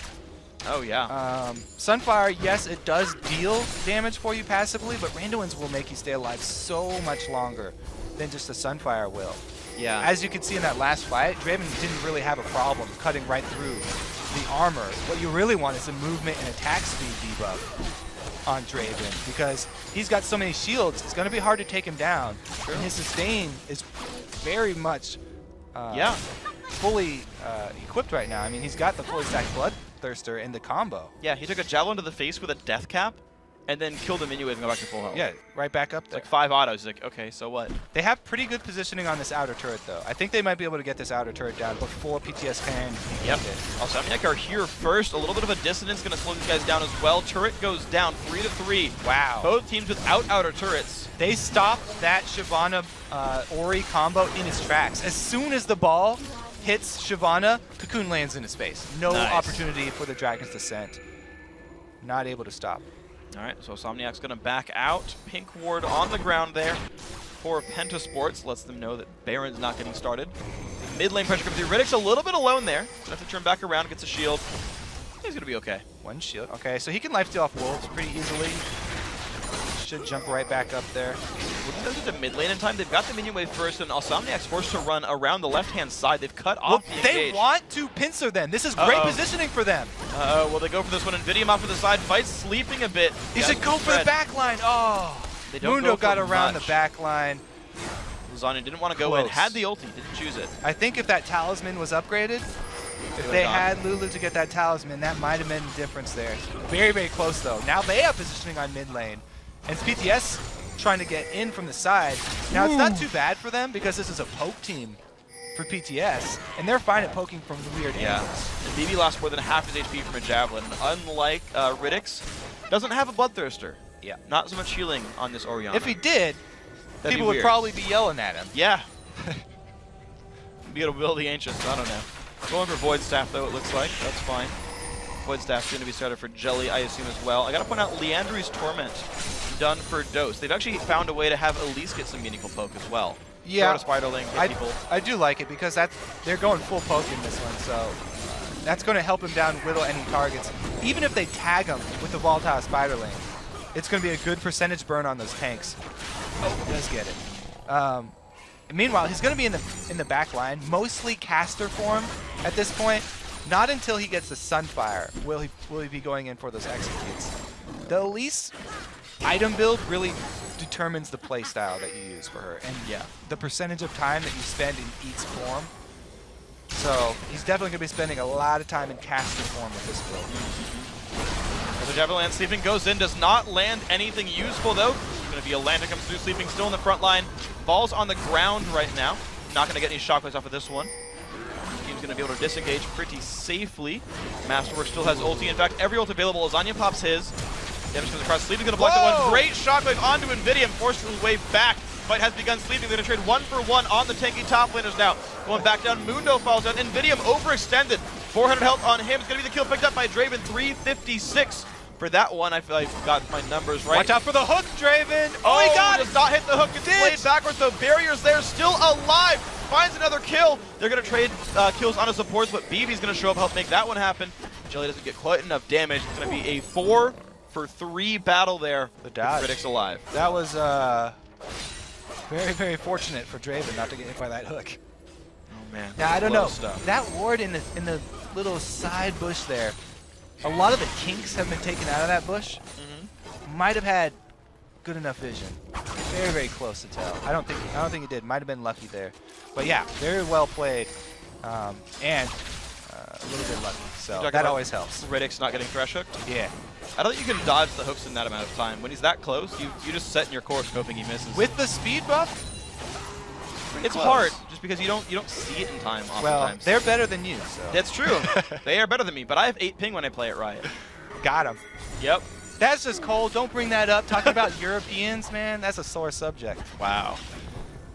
Oh, yeah. Sunfire, yes, it does deal damage for you passively, but Randuin's will make you stay alive so much longer than just a Sunfire will. Yeah. As you can see in that last fight, Draven didn't really have a problem cutting right through the armor. What you really want is a movement and attack speed debuff on Draven, because he's got so many shields, it's going to be hard to take him down. Sure. And his sustain is very much fully equipped right now. I mean, he's got the fully stacked Bloodthirster in the combo. Yeah, he took a Javelin to the face with a Death Cap, and then killed him anyway and go back to full health. Yeah, right back up there. It's like 5 autos. He's like, okay, so what? They have pretty good positioning on this outer turret, though. I think they might be able to get this outer turret down before PTS can get it. Insomniac are here first. A little bit of a dissonance going to slow these guys down as well. Turret goes down 3 to 3. Wow. Both teams without outer turrets. They stopped that Shyvana Ori combo in its tracks. As soon as the ball hits Shyvana, Cocoon lands in his face. No opportunity for the Dragon's Descent. Not able to stop. All right, so Insomniac's going to back out. Pink Ward on the ground there for Pentasports. Lets them know that Baron's not getting started. Mid lane pressure comes through. Riddick's a little bit alone there. Gonna have to turn back around, gets a shield. He's going to be okay. One shield. Okay, so he can lifesteal off wolves pretty easily. should jump right back up there. Well, this is the mid lane in time. They've got the minion wave first, and Insomniac's forced to run around the left-hand side. They've cut off the engage. They want to pincer them. This is great positioning for them. Well, they go for this one. Invidium off to the side, fights sleeping a bit. He should go for the back line. Oh, Mundo got around the back line. Lasagna didn't want to go in, had the ulti, didn't choose it. I think if that talisman was upgraded, if they had Lulu to get that talisman, that might have been the difference there. Very, very close though. Now they have positioning on mid lane. And it's PTS trying to get in from the side. Now it's not too bad for them because this is a poke team for PTS, and they're fine at poking from the weird angles. And BB lost more than half his HP from a javelin. Unlike Riddick's, doesn't have a Bloodthirster. Yeah. Not so much healing on this Orianna. If he did, people would probably be yelling at him. Yeah. Be able to build the Ancients, I don't know. Going for Void Staff though, it looks like. That's fine. Void Staff's going to be started for Jelly, I assume, as well. I got to point out Leandry's Torment done for Dose. They've actually found a way to have Elise get some meaningful poke as well. Yeah, Spiderling, I do like it because they're going full poke in this one, so that's going to help him down whittle any targets. Even if they tag him with the Volatile Spiderling, it's going to be a good percentage burn on those tanks. Oh, he does get it. Meanwhile, he's going to be in the back line, mostly caster form at this point. Not until he gets the Sunfire will he be going in for those executes. The Elise item build really determines the play style that you use for her, and the percentage of time that you spend in each form. So he's definitely going to be spending a lot of time in caster form with this build. The Javelin Sleeping goes in, does not land anything useful though. Going to be a land that comes through. Sleeping still in the front line. Ball's on the ground right now. Not going to get any shockwaves off of this one. Team's going to be able to disengage pretty safely. Masterwork still has ulti. In fact, every ult available. Lasagna pops his. Damage comes across. Sleeping's going to block the one. Great shockwave onto Invidium. Forced to wave back. Fight has begun. Sleeping. They're going to trade 1-for-1 on the tanky top laners now. Going back down. Mundo falls down. Invidium overextended. 400 health on him. It's going to be the kill picked up by Draven. 356. For that one, I feel like I've got my numbers right. Watch out for the hook, Draven! Oh, he got it! Does not hit the hook. It's played backwards, though. Barrier's there, still alive. Finds another kill. They're going to trade kills on his supports, but BB's going to show up, help make that one happen. Jelly doesn't get quite enough damage. It's going to be a 4-for-3 battle there. The dodge. Critics alive. That was very, very fortunate for Draven not to get hit by that hook. Oh, man. Now, I don't know. That ward in the little side bush there, a lot of the kinks have been taken out of that bush. Might have had good enough vision. Very, very close to tell. I don't think he did. Might have been lucky there. But yeah, very well played, and a little bit lucky. So that always helps. Riddick's not getting thresh hooked? Yeah. I don't think you can dodge the hooks in that amount of time. When he's that close, you just set in your course hoping he misses. With the speed buff, it's hard just because you don't see it in time oftentimes. Well, they're better than you, so. That's true. They are better than me, but I have 8 ping when I play at Riot. Got him. Yep. That's just cold. Don't bring that up. Talking about Europeans, man, that's a sore subject. Wow.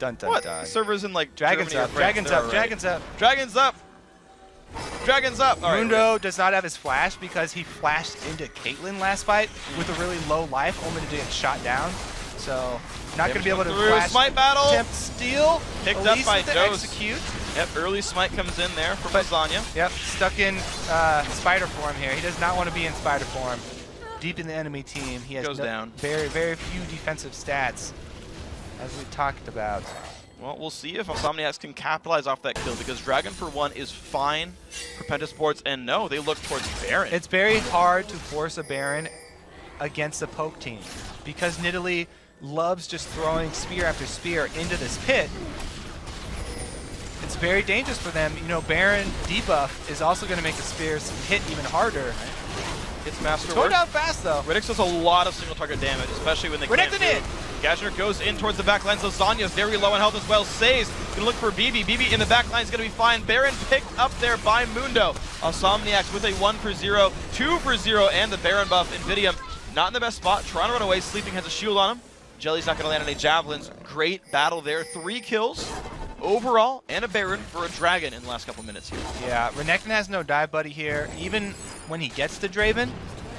Dun dun what? dun. Servers in like Dragons Germany up. Dragons up. Dragons up. Dragons up. Dragons up. All Mundo right, does not have his flash because he flashed into Caitlyn last fight with a really low life, only to get shot down. So not going to be able to flash. Smite battle. Attempt steal. Picked up by Dose. Execute. Yep, early smite comes in there for Lasagna. Yep, stuck in spider form here. He does not want to be in spider form. Deep in the enemy team, he has down. Very, very few defensive stats, as we talked about. Well, we'll see if Insomniacs can capitalize off that kill, because Dragon for one is fine for Pentasports, and no, they look towards Baron. It's very hard to force a Baron against a poke team, because Nidalee loves just throwing spear after spear into this pit. It's very dangerous for them. You know, Baron debuff is also going to make the spears hit even harder. It's Masterwork. Going down fast, though. Riddick does a lot of single target damage, especially when they can't it. Gashner goes in towards the back line. Lasagna's very low on health as well. Says gonna look for BB. BB in the back line is gonna be fine. Baron picked up there by Mundo. Insomniacs with a 1-for-0, 2-for-0, and the Baron buff. Invidium not in the best spot. Trying to run away. Sleeping has a shield on him. Jelly's not gonna land any javelins. Great battle there. 3 kills overall, and a Baron for a Dragon in the last couple minutes here. Yeah, Renekton has no dive buddy here. Even when he gets the Draven,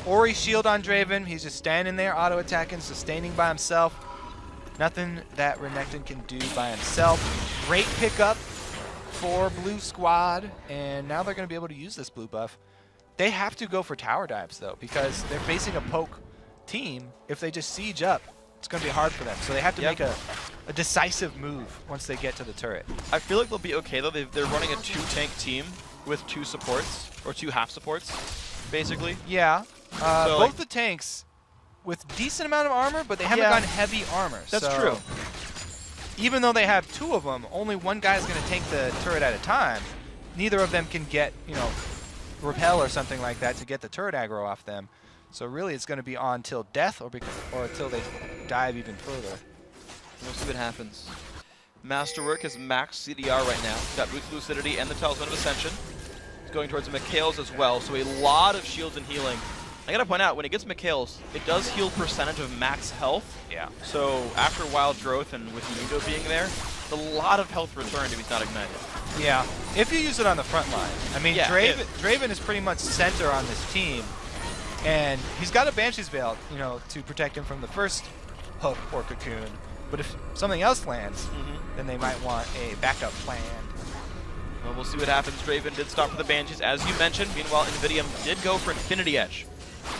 Ori's shield on Draven, he's just standing there, auto-attacking, sustaining by himself. Nothing that Renekton can do by himself. Great pickup for Blue Squad, and now they're going to be able to use this blue buff. They have to go for tower dives, though, because they're facing a poke team. If they just siege up, it's going to be hard for them. So they have to make a decisive move once they get to the turret. I feel like they'll be okay, though. They're running a 2-tank team with 2 supports, or 2 half supports, basically. Yeah. So both the tanks with decent amount of armor, but they haven't gotten heavy armor. That's true. Even though they have 2 of them, only one guy is going to take the turret at a time. Neither of them can get, you know, repel or something like that to get the turret aggro off them. So really it's going to be on till death or until they dive even further. We'll see what happens. Masterwork is max CDR right now. He's got Boots Lucidity and the Talisman of Ascension. He's going towards Mikhail's as well, so a lot of shields and healing. I gotta point out, when it gets Mikhail's, it does heal percentage of max health. Yeah. So after Wild Growth and with Mundo being there, a lot of health returned if he's not ignited. Yeah, if you use it on the front line. I mean, Draven is pretty much center on this team, and he's got a Banshee's Veil, you know, to protect him from the first hook or cocoon. But if something else lands, then they might want a backup plan. Well, we'll see what happens. Draven did stop for the Banshees, as you mentioned. Meanwhile, Invidium did go for Infinity Edge.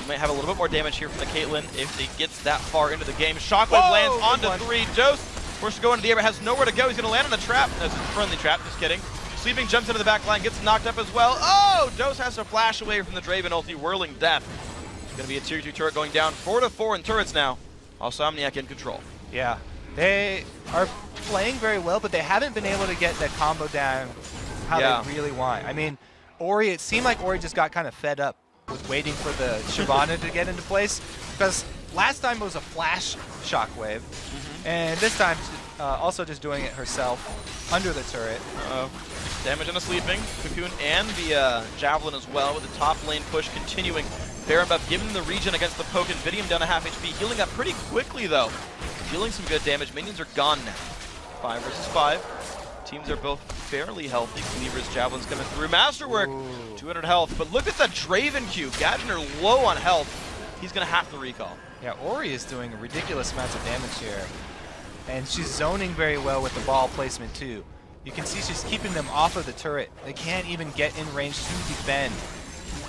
You might have a little bit more damage here from the Caitlyn if it gets that far into the game. Shockwave lands onto 3. Dose forced to go into the air, but has nowhere to go. He's going to land on the trap. That's a friendly trap, just kidding. Sleeping jumps into the back line, gets knocked up as well. Oh! Dose has to flash away from the Draven ulti, whirling death. It's going to be a tier 2 turret going down. 4-4 in turrets now. Insomniac in control. Yeah, they are playing very well, but they haven't been able to get that combo down how they really want. I mean, Ori, it seemed like Ori just got kind of fed up with waiting for the Shyvana to get into place, because last time it was a flash shockwave, and this time also just doing it herself under the turret. Damage on the Sleeping, Cocoon, and the Javelin as well, with the top lane push continuing. Baron buff giving the regen against the poke. Invidium down to half HP, healing up pretty quickly though. Dealing some good damage. Minions are gone now. 5 versus 5. Teams are both fairly healthy. Cleaver's Javelin's coming through. Masterwork, 200 health. But look at the Draven Q. Gadgener low on health. He's going to have to recall. Yeah, Ori is doing ridiculous amounts of damage here. And she's zoning very well with the ball placement too. You can see she's keeping them off of the turret. They can't even get in range to defend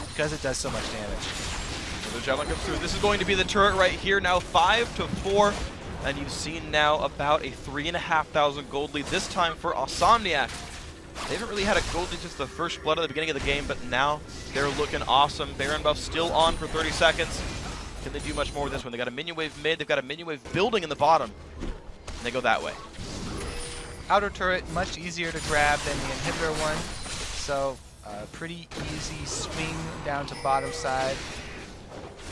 because it does so much damage. So the Javelin comes through. This is going to be the turret right here now, 5-4. And you've seen now about a 3,500 gold lead, this time for Insomniac. They haven't really had a gold lead since the first blood at the beginning of the game, but now they're looking awesome. Baron buff still on for 30 seconds. Can they do much more with this one? They got a minion wave mid, they've got a minion wave building in the bottom. And they go that way. Outer turret, much easier to grab than the inhibitor one. So, pretty easy swing down to bottom side.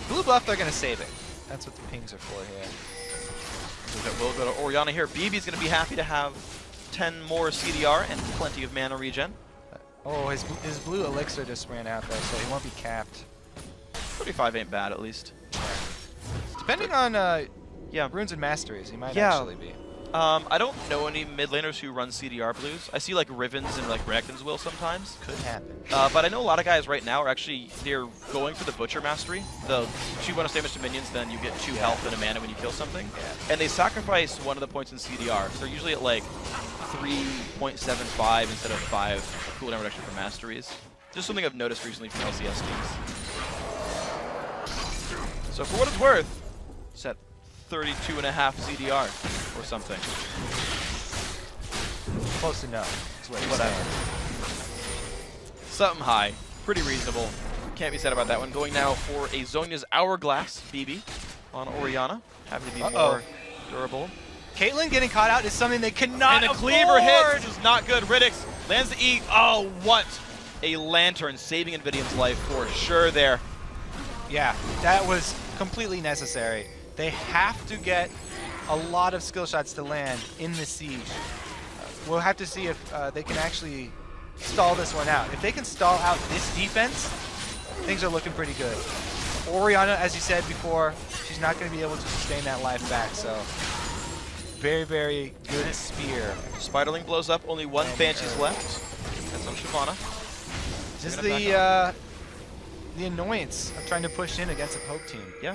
Blue buff, they're going to save it. That's what the pings are for here. That will go to Orianna here. BB's going to be happy to have 10 more CDR and plenty of mana regen. Oh, his blue elixir just ran out though, so he won't be capped. 35 ain't bad, at least. Depending on runes and masteries, he might actually be. I don't know any mid laners who run CDR blues. I see like Rivens and like Renekton's will sometimes. Could happen. But I know a lot of guys right now are actually, they're going for the Butcher Mastery. If you want to damage to minions, then you get 2 health and a mana when you kill something. Yeah. And they sacrifice one of the points in CDR. So they're usually at like 3.75 instead of 5 cooldown reduction for masteries. Just something I've noticed recently from LCS teams. So for what it's worth, set 32.5 CDR or something. Close enough. Whatever. Something high. Pretty reasonable. Can't be said about that one. Going now for a Zhonya's Hourglass BB on Orianna. Having to be more durable. Caitlyn getting caught out is something they cannot afford. And a cleaver hit, which is not good. Riddix lands the E. Oh, what a lantern, saving Invidium's life for sure there. Yeah, that was completely necessary. They have to get a lot of skill shots to land in the siege. We'll have to see if they can actually stall this one out. If they can stall out this defense, things are looking pretty good. Orianna, as you said before, she's not going to be able to sustain that life back, so very, very good spear. Spiderling blows up, only 1 Banshee's left. That's on Shyvana. This is the annoyance of trying to push in against a poke team. Yeah.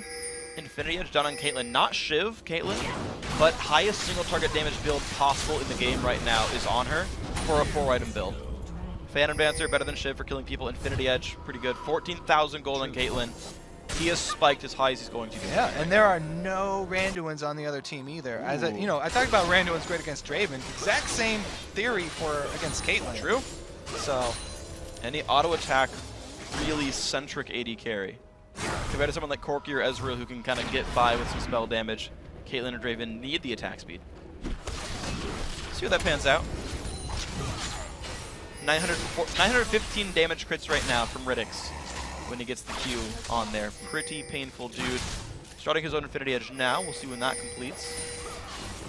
Infinity Edge done on Caitlyn. Not Shiv, Caitlyn, but highest single target damage build possible in the game right now is on her for a 4-item build. Fan Advancer, better than Shiv for killing people. Infinity Edge, pretty good. 14,000 gold on Caitlyn. he has spiked as high as he's going to do. Yeah, and there are no Randuins on the other team either. As I talked about Randuin's great against Draven. Exact same theory for against Caitlyn. True. So, any auto attack, really centric AD carry. Compared to someone like Corki or Ezreal who can kind of get by with some spell damage, Caitlyn or Draven need the attack speed. See how that pans out. 915 damage crits right now from Riddix when he gets the Q on there. Pretty painful dude. Starting his own Infinity Edge now. We'll see when that completes.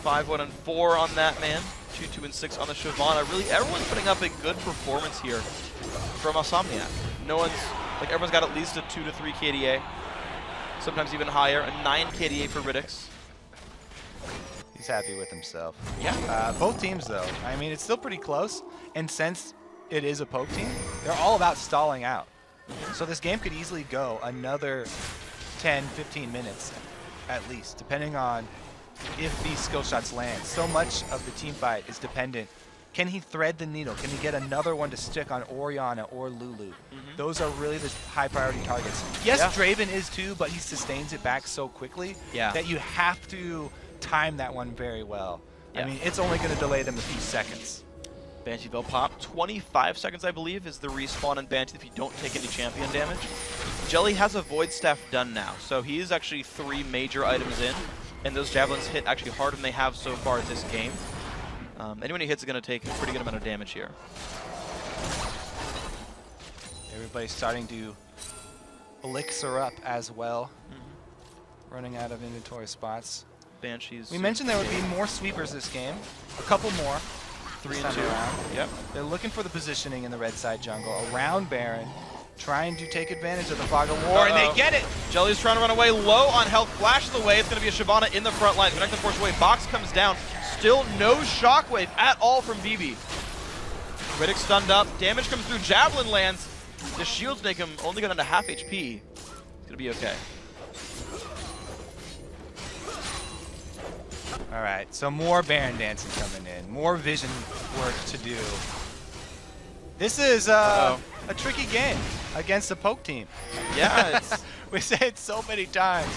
5, 1, and 4 on that man. 2, 2, and 6 on the Shyvana. Really, everyone's putting up a good performance here from Insomniac. No one's, like, everyone's got at least a 2 to 3 KDA. Sometimes even higher. A 9 KDA for Riddix. He's happy with himself. Yeah. Both teams, though. I mean, it's still pretty close. And since it is a poke team, they're all about stalling out. So this game could easily go another 10, 15 minutes at least, depending on if these skill shots land. So much of the team fight is dependent. Can he thread the needle? Can he get another one to stick on Orianna or Lulu? Those are really the high priority targets. Yes, Draven is too, but he sustains it back so quickly that you have to time that one very well. I mean, it's only going to delay them a few seconds. Banshee will pop. 25 seconds, I believe, is the respawn in Banshee if you don't take any champion damage. Jelly has a Void Staff done now, so he is actually 3 major items in, and those javelins hit actually harder than they have so far this game. Anyone he hits is going to take a pretty good amount of damage here. Everybody's starting to elixir up as well, running out of inventory spots. Banshees. We mentioned there would be more sweepers this game, a couple more. 3 and 2. Yep. They're looking for the positioning in the red side jungle around Baron, trying to take advantage of the fog of war, and they get it! Jelly's trying to run away, low on health, flashes away. It's going to be a Shyvana in the front line. Connect the force away. Box comes down. Still no shockwave at all from BB. Riddick stunned up. Damage comes through. Javelin lands. The shields make him only go down to half HP. It's going to be okay. All right, so more Baron dancing coming in, more vision work to do. This is a tricky game against a poke team. Yeah, it's we say it so many times.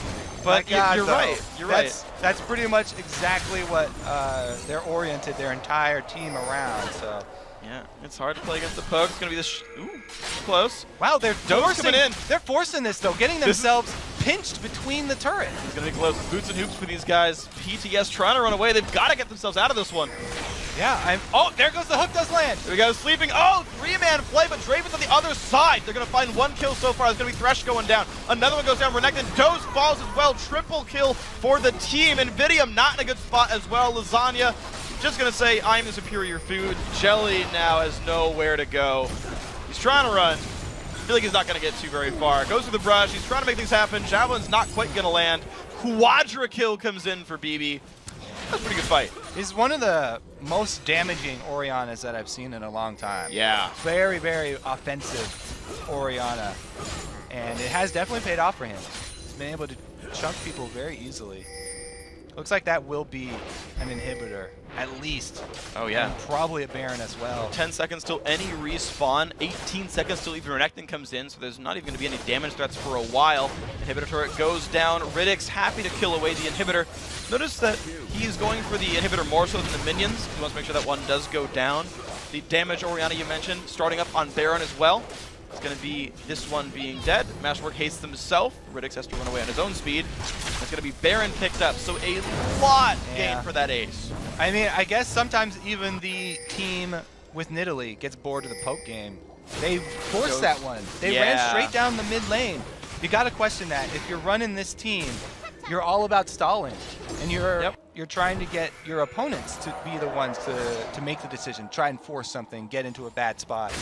But you're right. You're right. That's pretty much exactly what they're oriented their entire team around. So. Yeah, it's hard to play against the poke. It's gonna be this. Ooh, close. Wow, they're coming in. They're forcing this though, getting themselves pinched between the turret. It's gonna be close. Boots and hoops for these guys. PTS trying to run away. They've got to get themselves out of this one. Yeah, oh, there goes the hook. Does land. There we go. Sleeping. Oh, 3-man play, but Draven's on the other side. They're gonna find 1 kill so far. There's gonna be Thresh going down. Another one goes down. Renekton. Dose falls as well. Triple kill for the team. Invidium not in a good spot as well. Lasagna. Just gonna say, I'm the superior food. Jelly now has nowhere to go. He's trying to run. I feel like he's not gonna get too very far. Goes through the brush. He's trying to make things happen. Javelin's not quite gonna land. Quadra kill comes in for BB. That's a pretty good fight. He's one of the most damaging Oriannas that I've seen in a long time. Yeah. Very, very offensive Orianna. And it has definitely paid off for him. He's been able to chunk people very easily. Looks like that will be an inhibitor, at least. Oh, yeah. And probably a Baron as well. 10 seconds till any respawn. 18 seconds till even Renekton comes in, so there's not even going to be any damage threats for a while. Inhibitor turret goes down. Riddick's happy to kill away the inhibitor. Notice that he's going for the inhibitor more so than the minions. He wants to make sure that one does go down. The damage Orianna you mentioned, starting up on Baron as well. It's going to be this one being dead. Masterwork hastes himself. Riddix has to run away on his own speed. It's going to be Baron picked up, so a lot gained for that ace. I mean, I guess sometimes even the team with Nidalee gets bored of the poke game. They forced that one. They ran straight down the mid lane. You got to question that. If you're running this team, you're all about stalling, and you're trying to get your opponents to be the ones to make the decision, try and force something, get into a bad spot.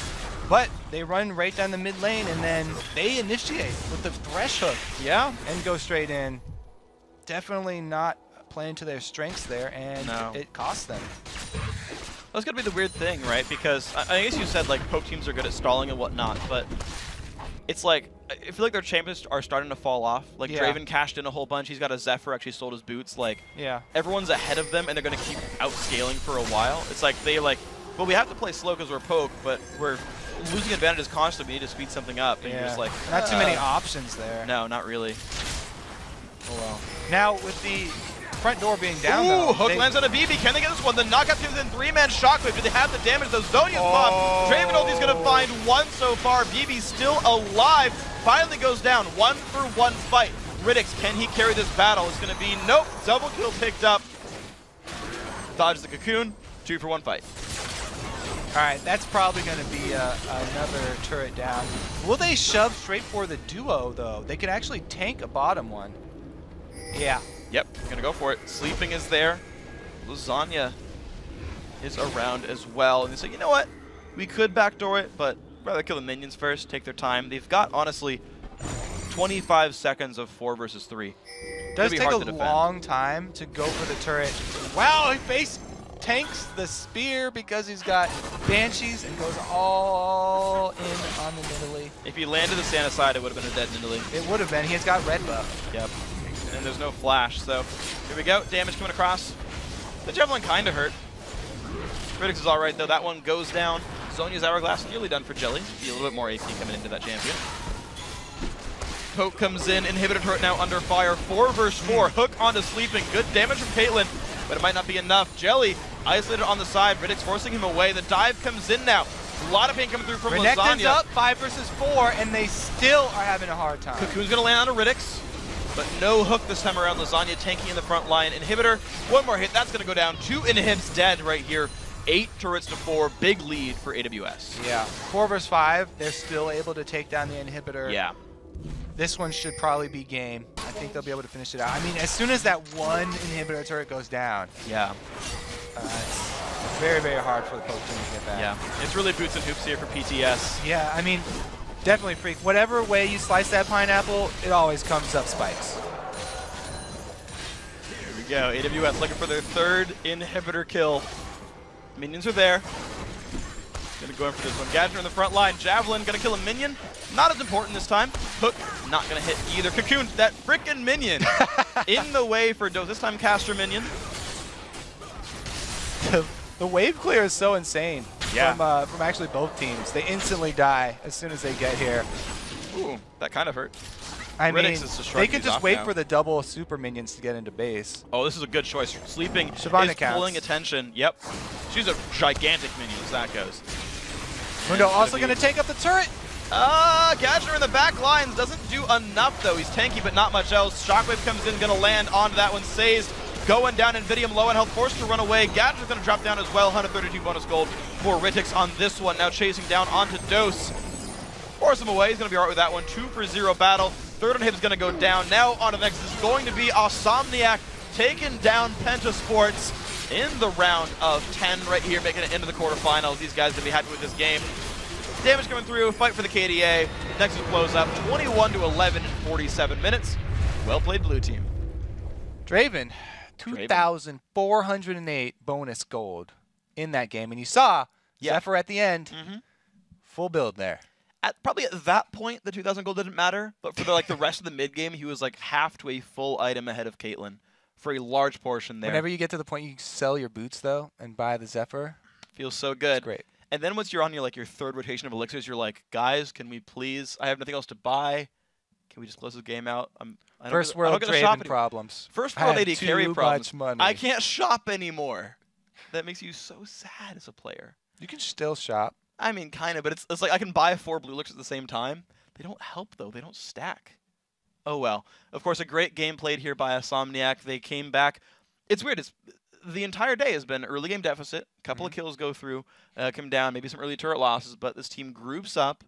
But they run right down the mid lane, and then they initiate with the Thresh hook. Yeah. And go straight in. Definitely not playing to their strengths there, and it costs them. That's going to be the weird thing, right? Because I guess you said, like, poke teams are good at stalling and whatnot, but it's like, I feel like their champions are starting to fall off. Like, Draven cashed in a whole bunch. He's got a Zephyr, actually sold his boots. Like, everyone's ahead of them, and they're going to keep outscaling for a while. It's like, well, we have to play slow because we're poke, but we're losing advantages constantly. We need to speed something up. And you're just like, not too many options there. No, not really. Oh well. Now with the front door being down, though, Hook lands on a BB. Can they get this one? The knockout comes in 3-man shockwave. Do they have the damage? The Zonia's bomb. Draven ulti's going to find one so far. BB still alive. Finally goes down. 1-for-1 fight. Riddix, can he carry this battle? It's going to be nope. Double kill picked up. Dodges the cocoon. 2-for-1 fight. All right, that's probably going to be another turret down. Will they shove straight for the duo, though? They could actually tank a bottom one. Yeah. Yep, going to go for it. Sleeping is there. Lasagna is around as well. And they say, you know what? We could backdoor it, but rather kill the minions first, take their time. They've got, honestly, 25 seconds of 4 versus 3. It does take a long time to go for the turret. Wow, he face tanks the spear because he's got Banshees and goes all in on the Nidalee. If he landed the Santa side, it would have been a dead Nidalee. It would have been. He has got red buff. Yep. And there's no flash, so here we go. Damage coming across. The Javelin kind of hurt. Riddix is all right, though. That one goes down. Zonia's Hourglass nearly done for Jelly. Be a little bit more AP coming into that champion. Poke comes in. Inhibitor turret now under fire. 4 versus 4. Hook onto Sleeping. Good damage from Caitlyn, but it might not be enough. Jelly isolated on the side. Riddix forcing him away. The dive comes in now. A lot of pain coming through from Renekton's Lasagna. Up 5 versus 4, and they still are having a hard time. Cocoon's going to land on a Riddix, but no hook this time around. Lasagna tanking in the front line. Inhibitor, one more hit. That's going to go down. 2 inhibs dead right here. 8 turrets to 4. Big lead for AWS. Yeah. 4 versus 5. They're still able to take down the Inhibitor. Yeah. This one should probably be game. I think they'll be able to finish it out. I mean, as soon as that one Inhibitor turret goes down, yeah, it's very, very hard for the Poke team to get back. Yeah, it's really boots and hoops here for PTS. Yeah, I mean, definitely Freak. Whatever way you slice that pineapple, it always comes up spikes. Here we go. AWS looking for their 3rd Inhibitor kill. Minions are there. Gonna go in for this one. Gadger in the front line. Javelin gonna kill a minion. Not as important this time. Hook not gonna hit either. Cocoon, that frickin' minion in the way for Dose. This time caster minion. The wave clear is so insane. Yeah. From actually both teams. They instantly die as soon as they get here. Ooh, that kind of hurt. I mean, they could just wait for the double super minions to get into base. Oh, this is a good choice. Sleeping Shyvana is pulling attention. Yep. She's a gigantic minion as that goes. Mundo also going to take up the turret. Gadger in the back lines doesn't do enough, though. He's tanky, but not much else. Shockwave comes in, going to land onto that one. Sazed going down. Invidium low on health, forced to run away. Gadger's going to drop down as well. 132 bonus gold for Rittix on this one. Now chasing down onto Dose. Force him away. He's going to be all right with that one. 2 for 0 battle. 3rd inhib is going to go down. Now on to the next is going to be Insomniac taking down Pentasports in the round of 10 right here, making it into the quarterfinals. These guys going to be happy with this game. Damage coming through. Fight for the KDA. Nexus blows up 21-11 in 47 minutes. Well played, blue team. Draven, 2,408 bonus gold in that game. And you saw Zephyr at the end. Full build there. Probably at that point, the 2,000 gold didn't matter, but for the rest of the mid game, he was like half to a full item ahead of Caitlyn for a large portion there. Whenever you get to the point you sell your boots though and buy the Zephyr, feels so good. It's great. And then once you're on your 3rd rotation of elixirs, you're like, guys, can we please? I have nothing else to buy. Can we just close this game out? First world Draven problems. First world AD carry problems. Money. I can't shop anymore. That makes you so sad as a player. You can still shop. I mean, kind of, but it's like I can buy 4 blue elixirs at the same time. They don't help, though. They don't stack. Oh, well. Of course, a great game played here by Insomniac. They came back. It's weird. The entire day has been early game deficit. A couple of kills go through, come down, maybe some early turret losses, but this team groups up,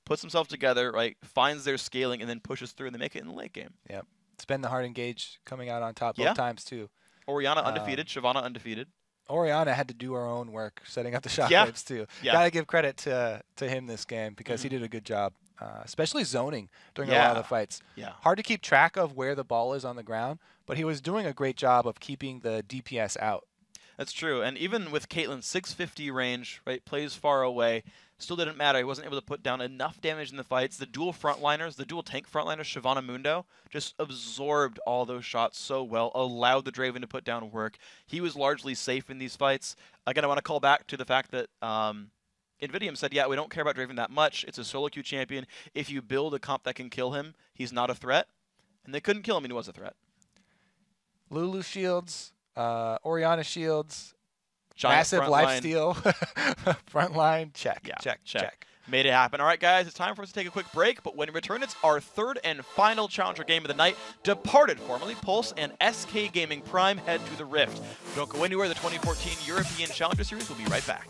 puts themselves together, right, finds their scaling, and then pushes through, and they make it in the late game. Yep. It's been the hard engage coming out on top both times, too. Orianna undefeated, Shyvana undefeated. Orianna had to do her own work setting up the shockwaves too. Gotta give credit to him this game because he did a good job, especially zoning during a lot of the fights. Hard to keep track of where the ball is on the ground, but he was doing a great job of keeping the DPS out. That's true, and even with Caitlyn's 650 range, right, plays far away, still didn't matter. He wasn't able to put down enough damage in the fights. The dual frontliners, the dual tank frontliners, Shyvana Mundo, just absorbed all those shots so well, allowed the Draven to put down work. He was largely safe in these fights. Again, I want to call back to the fact that NVIDIA said, yeah, we don't care about Draven that much. It's a solo queue champion. If you build a comp that can kill him, he's not a threat. And they couldn't kill him, and he was a threat. Lulu shields, Orianna shields, Giant massive lifesteal, frontline, check. Made it happen. All right, guys, it's time for us to take a quick break, but when we return, it's our third and final Challenger game of the night. Departed, formerly Pulse, and SK Gaming Prime head to the Rift. Don't go anywhere. The 2014 European Challenger Series will be right back.